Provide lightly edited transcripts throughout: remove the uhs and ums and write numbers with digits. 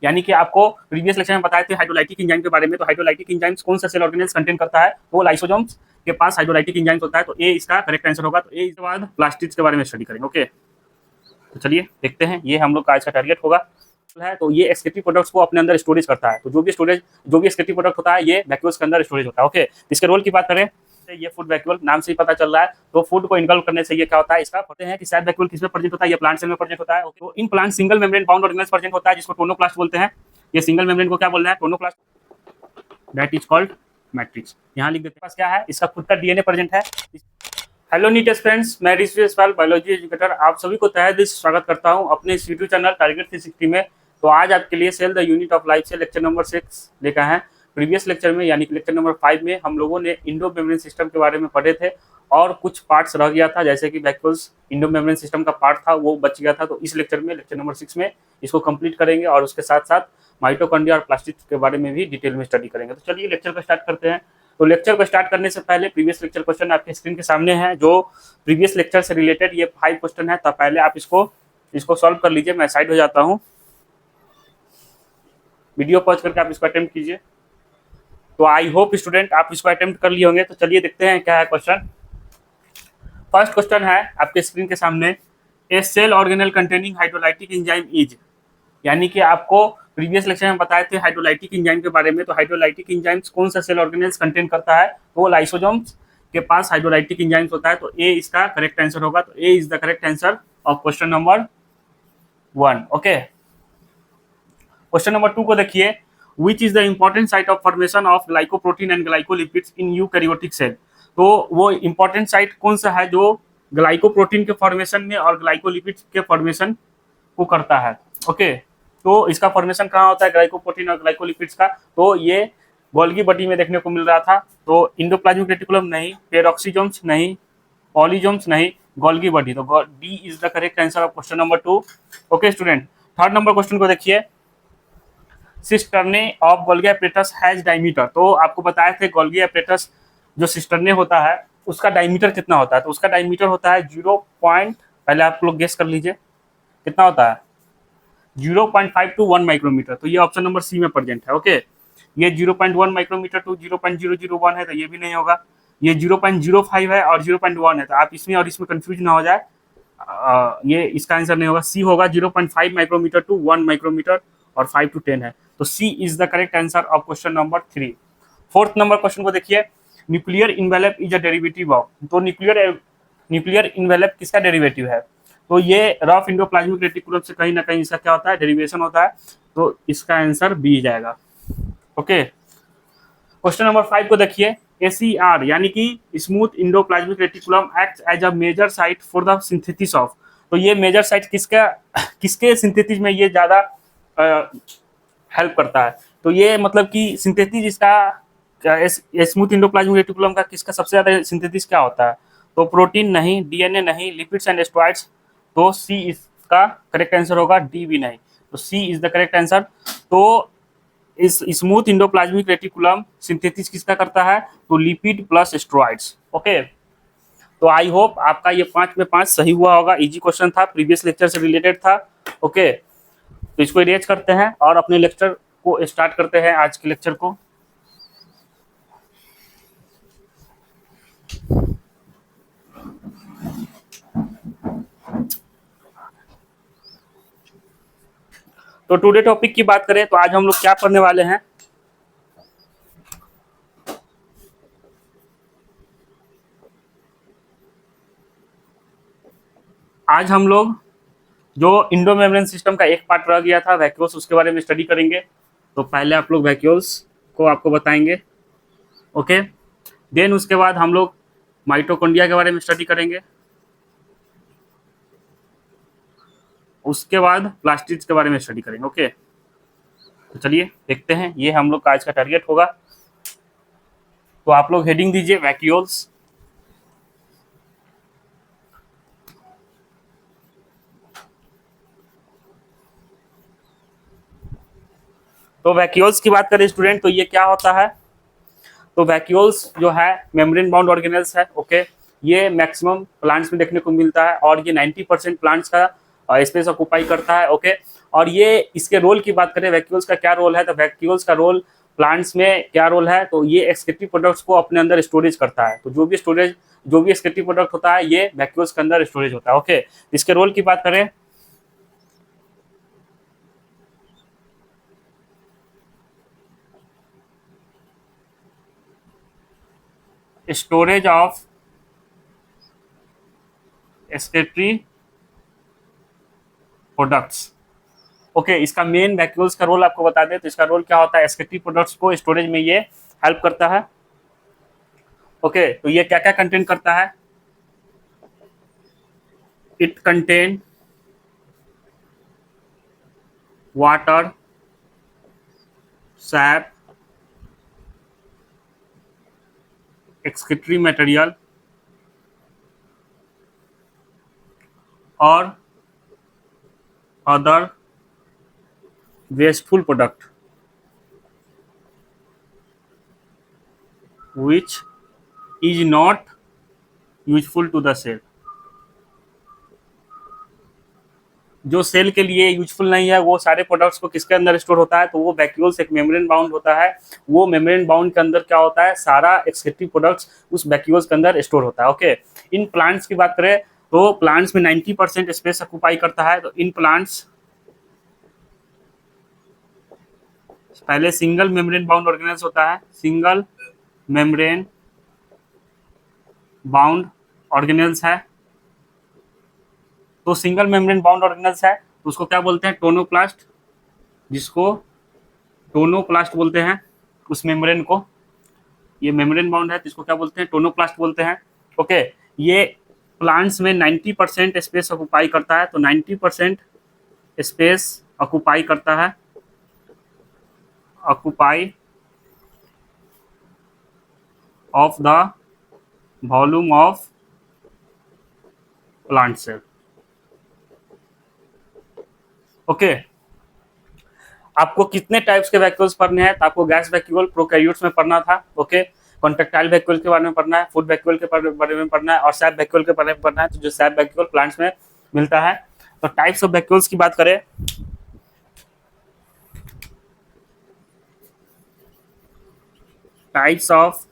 यानी कि आपको प्रीवियस लेक्चर में बताए थे हाइड्रोलाइटिक एंजाइम के बारे में। तो हाइड्रोलाइटिक एंजाइम्स कौन सा सेल ऑर्गेनेल्स कंटेन करता है, वो लाइसोसोम्स के पास हाइड्रोलाइटिक एंजाइम्स होता है। तो ए इसका करेक्ट आंसर होगा। तो ए इसके बाद प्लास्टिड्स के बारे में स्टडी करेंगे। ओके, तो चलिए देखते हैं, ये हम लोग का आज का टारगेट होगा है। तो ये एक्सक्रीटिव प्रोडक्ट्स को अपने अंदर स्टोरेज करता है। तो जो भी एक्सक्रीटिव प्रोडक्ट होता है ये वैक्यूल्स के अंदर स्टोरेज होता है। ओके, इसके रोल की बात करें, ये फूड वैक्यूल नाम से ही पता चल रहा है। तो फूड को इनगल्फ करने से ये क्या होता है, इसका होते हैं कि शायद वैक्यूल किसमें प्रेजेंट होता है, ये प्लांट सेल में प्रेजेंट होता है। तो in plant single membrane bound organelles present होता है, जिसको टोनोप्लास्ट बोलते हैं। ये सिंगल मेम्ब्रेन को क्या बोल रहे हैं, tonoplast, that is called matrix. यहाँ लिख देते हैं, पास क्या है, इसका खुद का डीएनए प्रेजेंट है। हेलो नीटेस्ट फ्रेंड्स, मैं ऋषि यशपाल बायोलॉजी एजुकेटर आप सभी को तहे दिल से स्वागत करता हूं अपने इस यूट्यूब चैनल टारगेट 360 में। तो आज आपके लिए cell the unit of life से लेक्चर नंबर 6 लेकर हैं। प्रीवियस लेक्चर में यानी कि लेक्चर नंबर 5 में हम लोगों ने इंडो मेम्ब्रेन सिस्टम के बारे में पढ़े थे और कुछ पार्ट्स रह गया था, जैसे कि वैक्यूल्स इंडो मेम्ब्रेन सिस्टम का पार्ट था वो बच गया था। तो इस लेक्चर में लेक्चर नंबर 6 में इसको कंप्लीट करेंगे और उसके साथ साथ माइटोकॉन्ड्रिया और प्लास्टिड के बारे में भी डिटेल में स्टडी करेंगे। तो चलिए लेक्चर को स्टार्ट करते हैं। तो लेक्चर को स्टार्ट करने से पहले प्रीवियस लेक्चर क्वेश्चन आपके स्क्रीन के सामने है, जो प्रीवियस लेक्चर से रिलेटेड ये 5 क्वेश्चन है। तो पहले आप इसको सॉल्व कर लीजिए। मैं साइड हो जाता हूँ, वीडियो पॉज करके आप इसको अटेम्प्ट कीजिए। तो आई होप स्टूडेंट आप इसको अटेम्प्ट कर लिए होंगे। तो चलिए देखते हैं क्या है क्वेश्चन। फर्स्ट क्वेश्चन है आपके स्क्रीन के सामने, a cell organelle containing hydrolytic enzyme is, यानी कि आपको प्रीवियस लेक्चर में बताए थे हाइड्रोलाइटिक एंजाइम के बारे में। तो हाइड्रोलाइटिक एंजाइम्स कौन सा सेल ऑर्गेनेल्स कंटेन करता है, वो लाइसोसोम्स के पास हाइड्रोलाइटिक एंजाइम्स होता है। तो ए इसका करेक्ट आंसर होगा। तो A is the correct answer of question number 1। Okay, question number 2 को देखिए, which is the important site of formation of glycoprotein and glycolipids in eukaryotic cell. तो वो इंपॉर्टेंट साइट कौन सा है जो ग्लाइकोप्रोटीन के फॉर्मेशन में और ग्लाइकोलिपिड्स के फॉर्मेशन को करता है। ओके, तो इसका फॉर्मेशन कहाँ होता है ग्लाइकोप्रोटीन और ग्लाइकोलिपिड्स का, तो ये गोल्गी बॉडी में देखने को मिल रहा था। तो इंडोप्लाज्मिक रेटिकुलम नहीं, पेरोक्सीजोम्स नहीं, पॉलीजोम्स नहीं, गोल्गी बॉडी। तो D is the correct answer of question number 2। Okay student, third number question को देखिए, cisternae of Golgi apparatus has diameter. तो आपको बताए थे गोल्गी एपरेटस जो सिस्टर्ने होता है उसका डायमीटर कितना होता है। तो उसका डायमीटर होता है 0. पहले आप लोग गेस कर लीजिए कितना होता है, 0.5 to 1 माइक्रोमीटर। तो ये ऑप्शन नंबर सी में प्रेजेंट है। ओके, ये 0.1 माइक्रोमीटर टू 0.001 है, तो ये भी नहीं होगा। ये 0.05 है और 0.1 है, तो आप इसमें और इसमें कंफ्यूज ना हो जाए। ये इसका आंसर नहीं होगा, सी होगा। 0.5 माइक्रोमीटर टू 1 माइक्रोमीटर और 5 to 10 है। तो C is the correct answer of question number 3। Fourth number question को देखिए, nuclear envelope is a derivative of. तो न्यूक्लियर इन्वेलप किसका डेरिवेटिव है, तो ये रफ इंडोप्लाज्मिक रेटिकुलम से कहीं ना कहीं इसका क्या होता है, डेरिवेशन होता है। तो इसका आंसर बी जाएगा। ओके, क्वेश्चन नंबर 5 को देखिए, ACR यानी कि smooth endoplasmic reticulum act as a major site for the synthesis of. तो ये मेजर साइट किसके सिंथेसिस में ये ज्यादा हेल्प करता है। तो ये मतलब कि सिंथेसिस इसका स्मूथ इंडोप्लाज्मिक रेटिकुलम का किसका सबसे ज्यादा सिंथेसिस क्या होता है, तो प्रोटीन नहीं, डीएनए नहीं, लिपिड्स एंड स्टेरॉइड्स। तो सी इसका करेक्ट आंसर होगा, डी भी नहीं। तो C is the correct answer. तो इस स्मूथ इंडोप्लाज्मिक रेटिकुलम सिंथेसिस किसका करता है, तो लिपिड प्लस स्टेरॉइड्स। ओके, तो आई होप आपका ये 5 में 5 सही हुआ होगा। इजी क्वेश्चन था, प्रीवियस लेक्चर से रिलेटेड था। ओके, तो इसको इरेज करते हैं और अपने लेक्चर को स्टार्ट करते हैं आज के लेक्चर को। तो टुडे टॉपिक की बात करें तो आज हम लोग क्या पढ़ने वाले हैं, आज हम लोग जो इंडो मेम्ब्रेन सिस्टम का एक पार्ट रह गया था वैक्यूल्स, उसके बारे में स्टडी करेंगे। तो पहले आप लोग वैक्यूल्स को आपको बताएंगे। ओके, देन उसके बाद हम लोग माइटोकॉन्ड्रिया के बारे में स्टडी करेंगे। उसके बाद प्लास्टिड्स के बारे में स्टडी करेंगे। ओके, तो चलिए देखते हैं, ये हम लोग का आज का टारगेट होगा। तो आप लोग हेडिंग दीजिए वैक्यूल्स। तो वैक्यूल्स की बात करें स्टूडेंट, तो ये क्या होता है, तो वैक्यूल्स जो है मेम्ब्रेन बाउंड ऑर्गेनेल्स है। ओके, ये मैक्सिमम प्लांट्स में देखने को मिलता है और ये 90% प्लांट्स का स्पेस ऑक्यूपाई करता है। ओके, और ये इसके रोल की बात करें, वैक्यूल्स का क्या रोल है, तो वैक्यूल्स का रोल प्लांट्स में क्या रोल है, तो ये एक्सक्रीटिव प्रोडक्ट्स को अपने अंदर स्टोरेज करता है। तो जो भी एक्सक्रीटिव प्रोडक्ट होता है ये वैक्यूल्स के अंदर स्टोरेज होता है। ओके, इसके रोल की बात करें, storage of excretory products. Okay, इसका मेन वैक्यूल्स का रोल आपको बता दें, तो इसका रोल क्या होता है, एक्सक्रीटिव प्रोडक्ट्स को स्टोरेज में ये हेल्प करता है। ओके, तो ये क्या क्या कंटेंट करता है, it contain water, sap, excretory material और other wasteful product which is not useful to the cell. जो सेल के लिए यूजफुल नहीं है वो सारे प्रोडक्ट्स को किसके अंदर स्टोर होता है, तो वो वैक्यूल्स, एक मेम्ब्रेन बाउंड होता है, वो मेम्ब्रेन बाउंड के अंदर क्या होता है, सारा एक्सक्रीटिव प्रोडक्ट्स उस वैक्यूल्स के अंदर स्टोर होता है। ओके, इन प्लांट्स की बात करें तो प्लांट्स में 90% स्पेस ऑक्यूपाई करता है। तो इन प्लांट्स पहले सिंगल मेम्ब्रेन बाउंड ऑर्गेनेल्स होता है, सिंगल मेम्ब्रेन बाउंड ऑर्गेनेल्स है। तो सिंगल मेम्ब्रेन बाउंड ऑर्गेनेल्स है तो उसको क्या बोलते हैं, टोनोप्लास्ट, जिसको टोनोप्लास्ट बोलते हैं उस मेम्ब्रेन को। ये मेम्ब्रेन बाउंड है तो इसको क्या बोलते हैं, टोनोप्लास्ट बोलते हैं। ओके, ये प्लांट्स में 90% स्पेस ऑक्यूपाई करता है। तो 90% स्पेस ऑक्यूपाई करता है, occupy of the volume of plant cell. Okay, आपको कितने टाइप्स के वैक्यूल्स पढ़ने हैं, तो आपको गैस वैक्यूल प्रोकैरियोट्स में पढ़ना था। ओके, कॉन्ट्रेक्टाइल वैक्यूल के बारे में पढ़ना है, फूड वैक्यूल के बारे में पढ़ना है और सैप वैक्यूल के बारे में पढ़ना है। तो जो सैप वैक्यूल प्लांट्स में मिलता है। तो टाइप्स ऑफ वैक्यूल्स की बात करें, टाइप्स ऑफ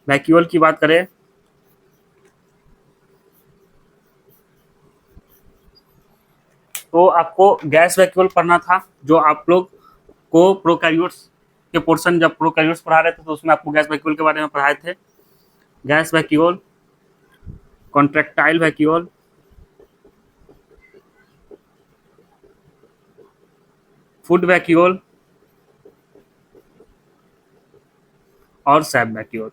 वैक्यूल की बात करें तो आपको गैस वैक्यूल पढ़ना था, जो आप लोग को प्रोकैरियोट्स के पोर्शन, जब प्रोकैरियोट्स पढ़ा रहे थे तो उसमें आपको गैस वैक्यूल के बारे में पढ़ाए थे। Gas vacuole, contractile vacuole, food vacuole और सैप वैक्यूल।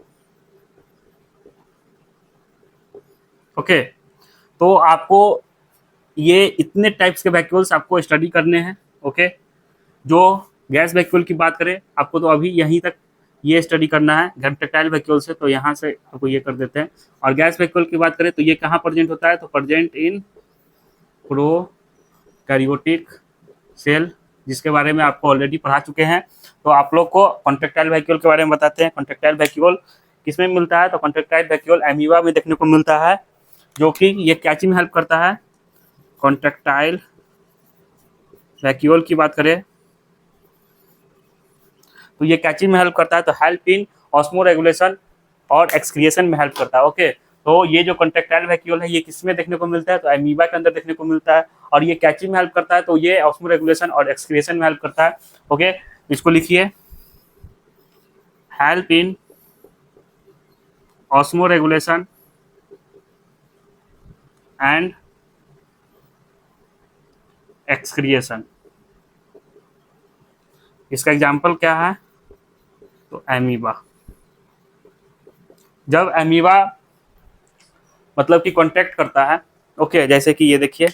ओके, तो आपको ये इतने टाइप्स के वैक्यूल्स आपको स्टडी करने हैं। ओके, जो गैस वैक्यूल की बात करें आपको तो अभी यहीं तक ये स्टडी करना है कॉन्ट्रेक्टाइल वैक्यूल से, तो यहाँ से आपको ये कर देते हैं। और गैस वैक्यूल की बात करें तो ये कहाँ प्रेजेंट होता है, तो प्रेजेंट इन प्रोकैरियोटिक सेल, जिसके बारे में आपको ऑलरेडी पढ़ा चुके हैं। तो आप लोग को कॉन्ट्रेक्टाइल वैक्यूल के बारे में बताते हैं। कॉन्ट्रेक्टाइल वैक्यूल किसमें मिलता है, तो कॉन्ट्रेक्टाइल वैक्यूल एमीबा में देखने को मिलता है, जो कि ये क्या चीज में हेल्प करता है। कॉन्ट्रेक्टाइल वैक्यूल की बात करें तो ये क्या चीज में हेल्प करता है, तो हेल्प इन ऑस्मो रेगुलेशन और एक्सक्रिएशन में हेल्प करता है। ओके, तो ये जो कॉन्ट्रेक्टाइल वैक्यूल है ये किस में देखने को मिलता है, तो एमीबा के अंदर देखने को मिलता है। और ये क्या चीज में हेल्प करता है, तो ये ऑस्मो रेगुलेशन और एक्सक्रिएशन में हेल्प करता है। ओके, इसको लिखिए, help in osmo regulation and excretion. इसका एग्जाम्पल क्या है, तो एमीबा। जब एमीबा मतलब कि कॉन्टैक्ट करता है, ओके, जैसे कि ये देखिए,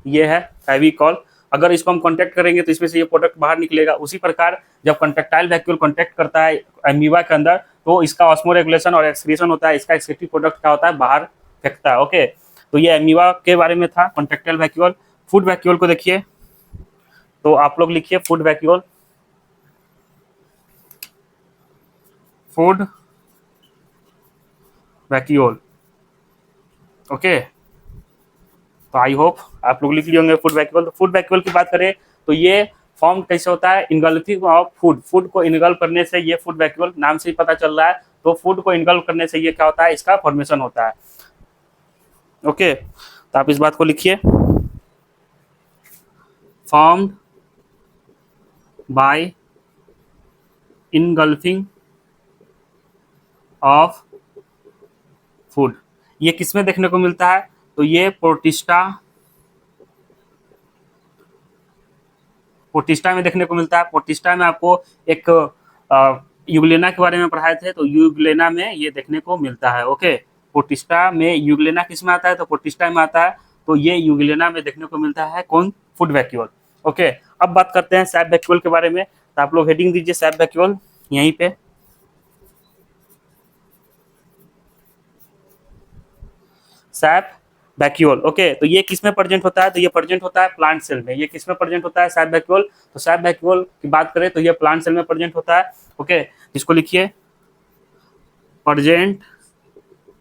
ये है फेविकॉल, अगर इसको हम कॉन्टैक्ट करेंगे तो इसमें से ये प्रोडक्ट बाहर निकलेगा। उसी प्रकार जब कॉन्ट्रेक्टाइल वैक्यूल कॉन्टैक्ट करता है एमीबा के अंदर तो इसका ऑस्मो रेगुलेशन और एक्सक्रीशन होता है, इसका एक्सक्रीटिव प्रोडक्ट क्या होता है, बाहर फेंकता है। ओके, तो ये एमीबा के बारे में था कॉन्ट्रेक्टाइल वैक्यूल। फूड वैक्यूल को देखिए, तो आप लोग लिखिए food vacuole. Food vacuole, okay, तो आई होप आप लोग लिख लिए होंगे फूड वैक्यूल। तो फूड वैक्यूल की बात करें तो ये फॉर्म कैसे होता है, इनगल्फिंग ऑफ फूड, फूड को इनगल्फ करने से ये फूड वैक्यूल नाम से ही पता चल रहा है। तो फूड को इनगल्फ करने से ये क्या होता है, इसका फॉर्मेशन होता है। ओके, तो आप इस बात को लिखिए, formed by engulfing of food. ये किसमें देखने को मिलता है, तो ये प्रोटिस्टा में देखने को मिलता है। प्रोटिस्टा में आपको एक यूग्लेना के बारे में पढ़ाए थे, तो यूग्लेना में ये देखने को मिलता है। ओके, प्रोटिस्टा में यूग्लेना किस में आता है, तो प्रोटिस्टा में आता है। तो ये यूग्लेना में देखने को मिलता है कौन, फूड वैक्यूल। ओके, अब बात करते हैं सैप वैक्यूल के बारे में। तो आप लोग हेडिंग दीजिए सैप वैक्यूल यहीं पे। SAP vacuole. ओके, तो ये किस में प्रेजेंट होता है, तो ये प्रेजेंट होता है प्लांट सेल में। ये किस में प्रेजेंट होता है, सैप वैक्यूल। तो सैप वैक्यूल की बात करें तो ये प्लांट सेल में प्रेजेंट होता है। ओके, इसको लिखिए, present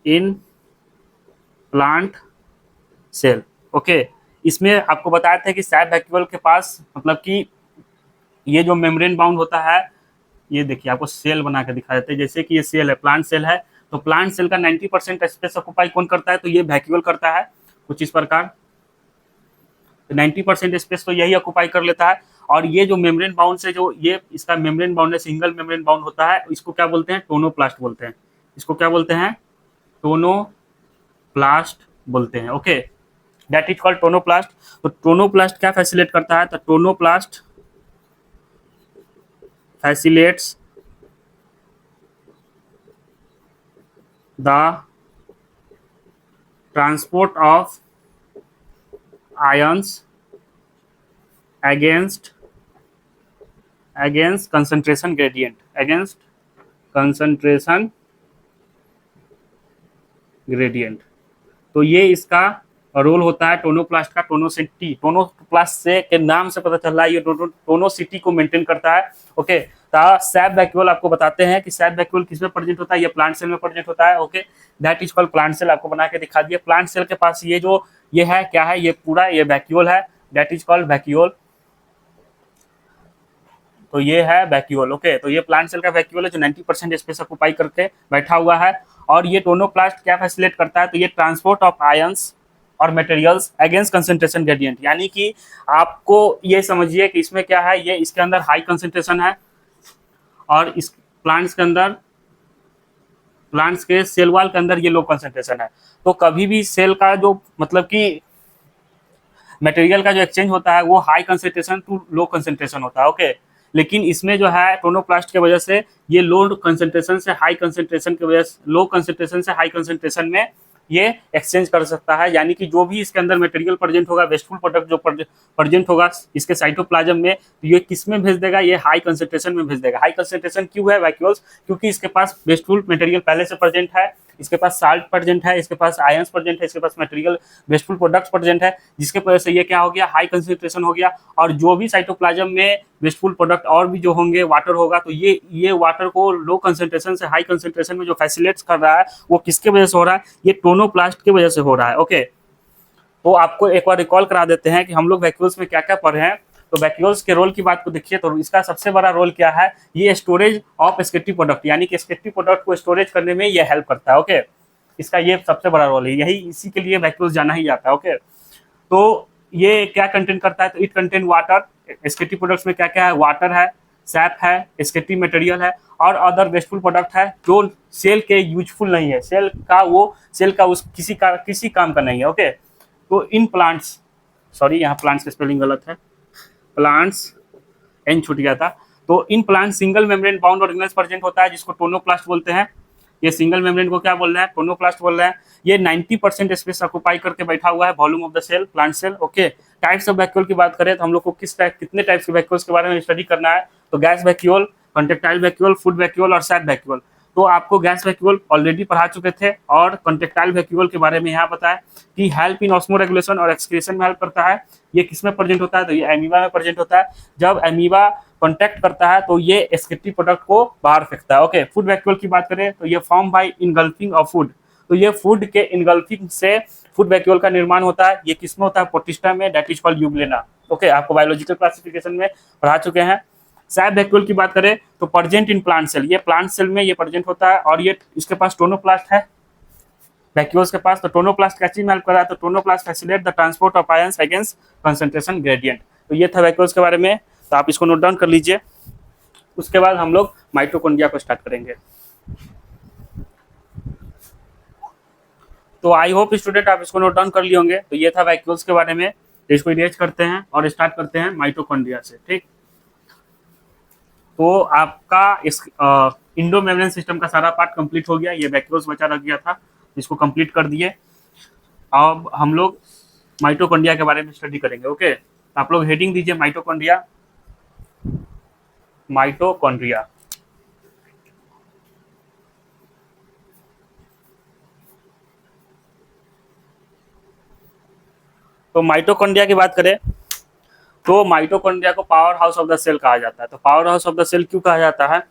in plant cell. Okay, इसमें आपको बताया था कि सैप वैक्यूल के पास मतलब कि ये जो मेम्ब्रेन बाउंड होता है, ये देखिए आपको सेल बना के दिखा देते हैं। जैसे कि ये सेल है, प्लांट सेल है, तो प्लांट सेल का 90% स्पेस ऑक्युपाई कौन करता है, तो ये वैक्यूल करता है कुछ इस प्रकार। 90% स्पेस तो यही ऑक्युपाई कर लेता है। और ये जो मेम्ब्रेन बाउंड से जो ये इसका मेम्ब्रेन बाउंड है, सिंगल मेम्ब्रेन बाउंड होता है, इसको क्या बोलते हैं, टोनोप्लास्ट बोलते हैं। इसको क्या बोलते हैं, टोनोप्लास्ट बोलते हैं। Okay, that is called tonoplast. तो टोनोप्लास्ट क्या फैसिलिटेट करता है, तो tonoplast facilitates the transport of ions against concentration gradient, against concentration gradient। तो ये इसका रोल होता है टोनोप्लास्ट का। टोनोसिटी, टोनोप्लास्ट से के नाम से पता चल रहा है ये टोनोसिटी को मेंटेन करता है। ओके, तो सैप वैक्यूल आपको बताते हैं कि सैप वैक्यूल किस में प्रेजेंट होता है, ये प्लांट सेल में प्रेजेंट होता है। Okay, that is called plant cell. आपको बना के दिखा दिया। प्लांट सेल के पास ये जो ये है क्या है, ये पूरा ये वैक्यूल है, दैट इज कॉल्ड वैक्यूल। तो ये है वैक्यूल। ओके, तो ये प्लांट सेल का वैक्यूल है जो 90% स्पेस ऑक्युपाई करके बैठा हुआ है। और ये टोनोप्लास्ट क्या फैसिलिटेट करता है, तो ये ट्रांसपोर्ट ऑफ आयंस और मटेरियल्स अगेंस्ट कंसंट्रेशन ग्रेडियंट। यानी कि आपको ये समझिए कि इसमें क्या है, ये इसके अंदर हाई कंसंट्रेशन है और इस प्लांट्स के अंदर, प्लांट्स के सेल वॉल के अंदर ये लो कंसंट्रेशन है। तो कभी भी सेल का जो मतलब कि मटेरियल का जो एक्सचेंज होता है वो high concentration to low concentration होता है। ओके, लेकिन इसमें जो है टोनोप्लास्ट की वजह से ये लो कंसंट्रेशन से हाई कंसंट्रेशन की वजह से, लो कंसंट्रेशन से हाई कंसंट्रेशन में ये एक्सचेंज कर सकता है। यानी कि जो भी इसके अंदर मटेरियल प्रेजेंट होगा, वेस्टफुल प्रोडक्ट जो प्रेजेंट होगा इसके साइटोप्लाज्म में, तो ये किस में भेज देगा, ये हाई कंसंट्रेशन में भेज देगा। हाई कंसंट्रेशन क्यों है वैक्यूल्स, क्योंकि इसके पास वेस्टफुल मटेरियल पहले से प्रेजेंट है, इसके पास साल्ट प्रेजेंट है, इसके पास आयंस प्रेजेंट है, इसके पास मटेरियल वेस्टफुल प्रोडक्ट्स प्रेजेंट है, जिसके वजह से ये क्या हो गया, हाई कंसंट्रेशन हो गया। और जो भी साइटोप्लाज्म में वेस्टफुल प्रोडक्ट और भी जो होंगे, वाटर होगा, तो ये वाटर को लो कंसंट्रेशन से हाई कंसंट्रेशन में जो फैसिलिटेट कर रहा है वो किसके वजह से हो रहा है, ये टोनोप्लास्ट की वजह से हो रहा है। ओके, तो आपको एक बार रिकॉल करा देते हैं कि हम लोग वैक्यूल्स में क्या क्या पढ़े हैं। तो वैक्यूल्स के रोल की बात को देखिए, तो इसका सबसे बड़ा रोल क्या है, ये स्टोरेज ऑफ स्केटिव प्रोडक्ट, यानी कि स्केटिव प्रोडक्ट को स्टोरेज करने में ये हेल्प करता है। ओके, इसका ये सबसे बड़ा रोल है, यही इसी के लिए वैक्यूल्स जाना ही जाता है। ओके, तो ये क्या कंटेंट करता है, तो इट कंटेन वाटर। स्केटिव प्रोडक्ट्स में क्या क्या है, वाटर है, सैप है, स्केटिव मटेरियल है और अदर वेस्टफुल प्रोडक्ट है जो सेल के यूजफुल नहीं है, सेल का उस किसी काम का नहीं है। ओके, तो इन प्लांट्स, सॉरी यहाँ प्लांट्स का स्पेलिंग गलत है, प्लांट्स एन छूट गया था। तो in plant single membrane bound organelles present होता है जिसको टोनोप्लास्ट बोलते हैं। ये सिंगल मेम्ब्रेन को क्या बोल रहे हैं, टोनोप्लास्ट बोल रहे हैं। ये 90% स्पेस ऑक्युपाई करके बैठा हुआ है, volume of the cell, plant cell. Okay, types of vacuole की बात करें तो हम लोग को कितने टाइप्स के वैक्यूल्स के बारे में स्टडी करना है, तो gas vacuole, contractile vacuole, food vacuole और सैप वैक्यूल। तो आपको गैस वैक्यूल ऑलरेडी पढ़ा चुके थे और कॉन्ट्रेक्टाइल वैक्यूल के बारे में यहाँ बताया कि हेल्प इन ऑस्मो रेगुलेशन और एक्सक्रीशन में हेल्प करता है। ये किस में प्रेजेंट होता है, तो ये एमीबा में प्रेजेंट होता है। जब एमीबा कॉन्टैक्ट करता है तो ये स्केटिव प्रोडक्ट को बाहर फेंकता है। ओके, फूड वैक्यूल की बात करें तो ये form by engulfing of food. तो ये फूड के इनगल्फिंग से फूड वैक्यूल का निर्माण होता है। ये किसमें होता है? प्रोटिस्टा में, that is called euglena. Okay, आपको बायोलॉजिकल क्लासिफिकेशन में पढ़ा चुके हैं। सैप वैक्यूल की बात करें तो प्रेजेंट इन प्लांट सेल, ये प्लांट सेल में ये प्रेजेंट होता है और ये इसके पास टोनोप्लास्ट है वैक्यूल्स के पास। तो टोनोप्लास्ट क्या चीज में हेल्प कर रहा है? तो tonoplast facilitate the transport of ions against concentration gradient. तो ये था वैक्यूल्स के बारे में, तो आप इसको नोट डाउन कर लीजिए। उसके बाद हम लोग माइटोकॉन्ड्रिया को स्टार्ट करेंगे। तो आई होप स्टूडेंट आप इसको नोट डाउन कर लिए होंगे। तो ये था वैक्यूल्स के बारे में। तो इसको इरेज करते हैं और स्टार्ट करते हैं माइटोकॉन्ड्रिया से। ठीक, तो आपका इस इंडो मेम्ब्रेन सिस्टम का सारा पार्ट कंप्लीट हो गया। ये वैक्यूल्स बचा रह गया था, इसको कंप्लीट कर दिए। अब हम लोग माइटोकॉन्ड्रिया के बारे में स्टडी करेंगे। ओके, तो आप लोग हेडिंग दीजिए माइटोकॉन्ड्रिया। माइटोकॉन्ड्रिया तो माइटोकॉन्ड्रिया की बात करें तो माइटोकॉन्ड्रिया को power house of the cell कहा जाता है। तो power house of the cell क्यों कहा जाता है?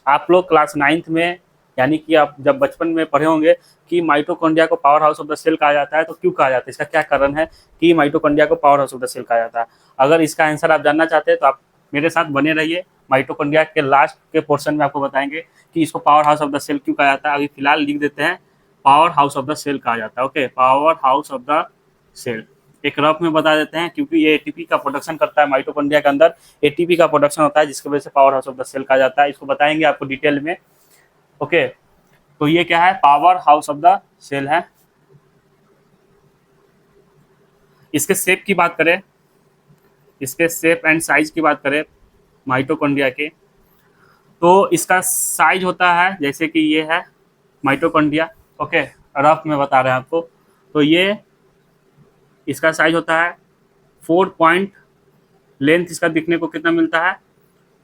आप लोग क्लास 9th में, यानी कि आप जब बचपन में पढ़े होंगे कि माइटोकॉन्ड्रिया को power house of the cell कहा जाता है। तो क्यों कहा जाता है, इसका क्या कारण है कि माइटोकॉन्ड्रिया को power house of the cell कहा जाता है? अगर इसका आंसर आप जानना चाहते हैं तो आप मेरे साथ बने रहिए। माइटोकॉन्ड्रिया के लास्ट के पोर्शन में आपको बताएंगे कि इसको power house of the cell क्यों कहा जाता है। अभी फिलहाल लिख देते हैं, power house of the cell कहा जाता है। Okay, power house of the cell एक रफ में बता देते हैं, क्योंकि ये एटीपी का प्रोडक्शन करता है। माइटोकॉन्ड्रिया के अंदर एटीपी का प्रोडक्शन होता है, जिसकी वजह से power house of the cell कहा जाता है। इसको बताएंगे आपको डिटेल में। ओके, तो ये क्या है? Power house of the cell है। इसके शेप की बात करें, इसके शेप एंड साइज की बात करें माइटोकॉन्ड्रिया के, तो इसका साइज होता है जैसे कि ये है माइटोकॉन्ड्रिया। ओके, रफ में बता रहे हैं आपको। तो ये इसका साइज होता है 4 पॉइंट, लेंथ इसका दिखने को कितना मिलता है?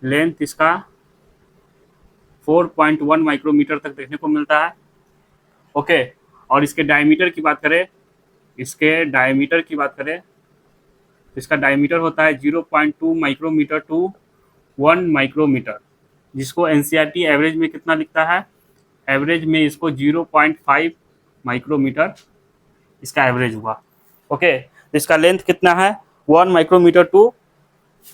लेंथ इसका 4.1 माइक्रोमीटर तक देखने को मिलता है। ओके, और इसके डायमीटर की बात करें, इसके डायमीटर की बात करें तो इसका डायमीटर होता है 0.2 माइक्रोमीटर टू 1 माइक्रोमीटर, जिसको एनसीईआरटी एवरेज में कितना लिखता है? एवरेज में इसको 0.5 माइक्रोमीटर इसका एवरेज हुआ। ओके, तो इसका लेंथ कितना है? 1 माइक्रोमीटर टू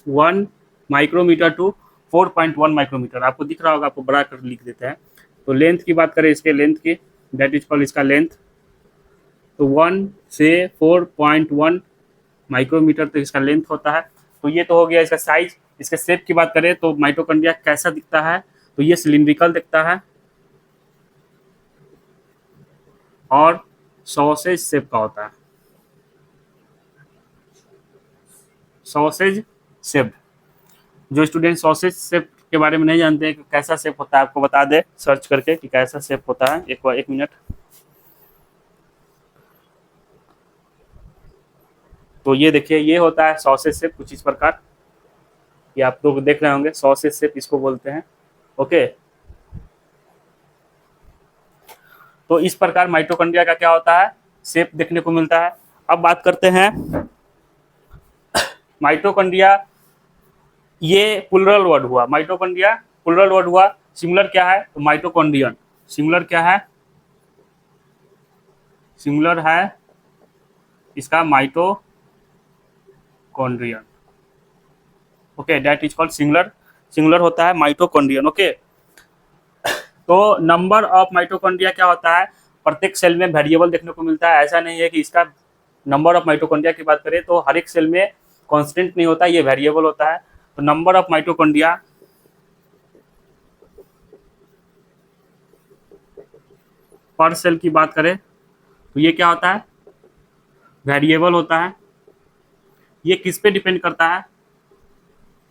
4.1 माइक्रोमीटर। आपको दिख रहा होगा, आपको बड़ा कर लिख देते हैं। तो लेंथ की बात करें, इसके लेंथ की, दैट इज कॉल्ड इसका लेंथ। तो 1 से 4.1 माइक्रोमीटर तक इसका लेंथ होता है। तो ये तो हो गया इसका साइज। इसके शेप की बात करें तो माइटोकॉन्ड्रिया कैसा दिखता है? तो ये सिलिंड्रिकल दिखता है और सॉसेज शेप का होता है। सॉसेज शेप, जो स्टूडेंट सॉसेज शेप के बारे में नहीं जानते हैं कि कैसा शेप होता है, आपको बता दे सर्च करके कि कैसा शेप होता है। एक मिनट। तो ये देखिए, ये होता है सॉसेज शेप कुछ इस प्रकार। ये आप लोग देख रहे होंगे, सॉसेज शेप इसको बोलते हैं। ओके, तो इस प्रकार माइटोकॉन्ड्रिया का क्या होता है? शेप देखने को मिलता है। अब बात करते हैं माइटोकॉन्ड्रिया, ये प्लुरल वर्ड हुआ। माइटोकॉन्ड्रिया प्लुरल वर्ड हुआ। सिंगुलर क्या है? तो माइटोकॉन्ड्रियन। सिंगुलर क्या है? सिंगुलर है इसका mitochondrion. Okay, that is called singular. Singular होता है माइटोकॉन्ड्रियन। ओके, तो नंबर ऑफ माइटोकॉन्ड्रिया क्या होता है? प्रत्येक सेल में वेरिएबल देखने को मिलता है। ऐसा नहीं है कि इसका नंबर ऑफ माइटोकॉन्ड्रिया की बात करें तो हर एक सेल में कांस्टेंट नहीं होता, ये वेरिएबल होता है। तो नंबर ऑफ माइटोकॉन्ड्रिया पर सेल की बात करें तो ये क्या होता है? वेरिएबल होता है। ये किस पे डिपेंड करता है?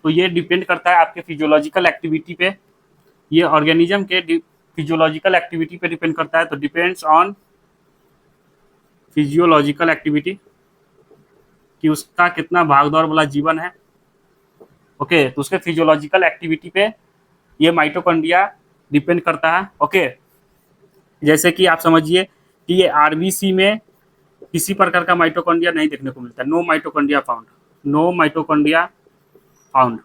तो ये डिपेंड करता है आपके फिजियोलॉजिकल एक्टिविटी पे। ये ऑर्गेनिज्म के फिजियोलॉजिकल एक्टिविटी पे डिपेंड करता है। तो डिपेंड्स ऑन फिजियोलॉजिकल एक्टिविटी, कि उसका कितना भागदौड़ वाला जीवन है। ओके, तो उसके फिजियोलॉजिकल एक्टिविटी पे ये माइटोकॉन्ड्रिया डिपेंड करता है। ओके, जैसे कि आप समझिए कि ये आरबीसी में किसी प्रकार का माइटोकॉन्ड्रिया नहीं देखने को मिलता। No mitochondria found. No mitochondria found.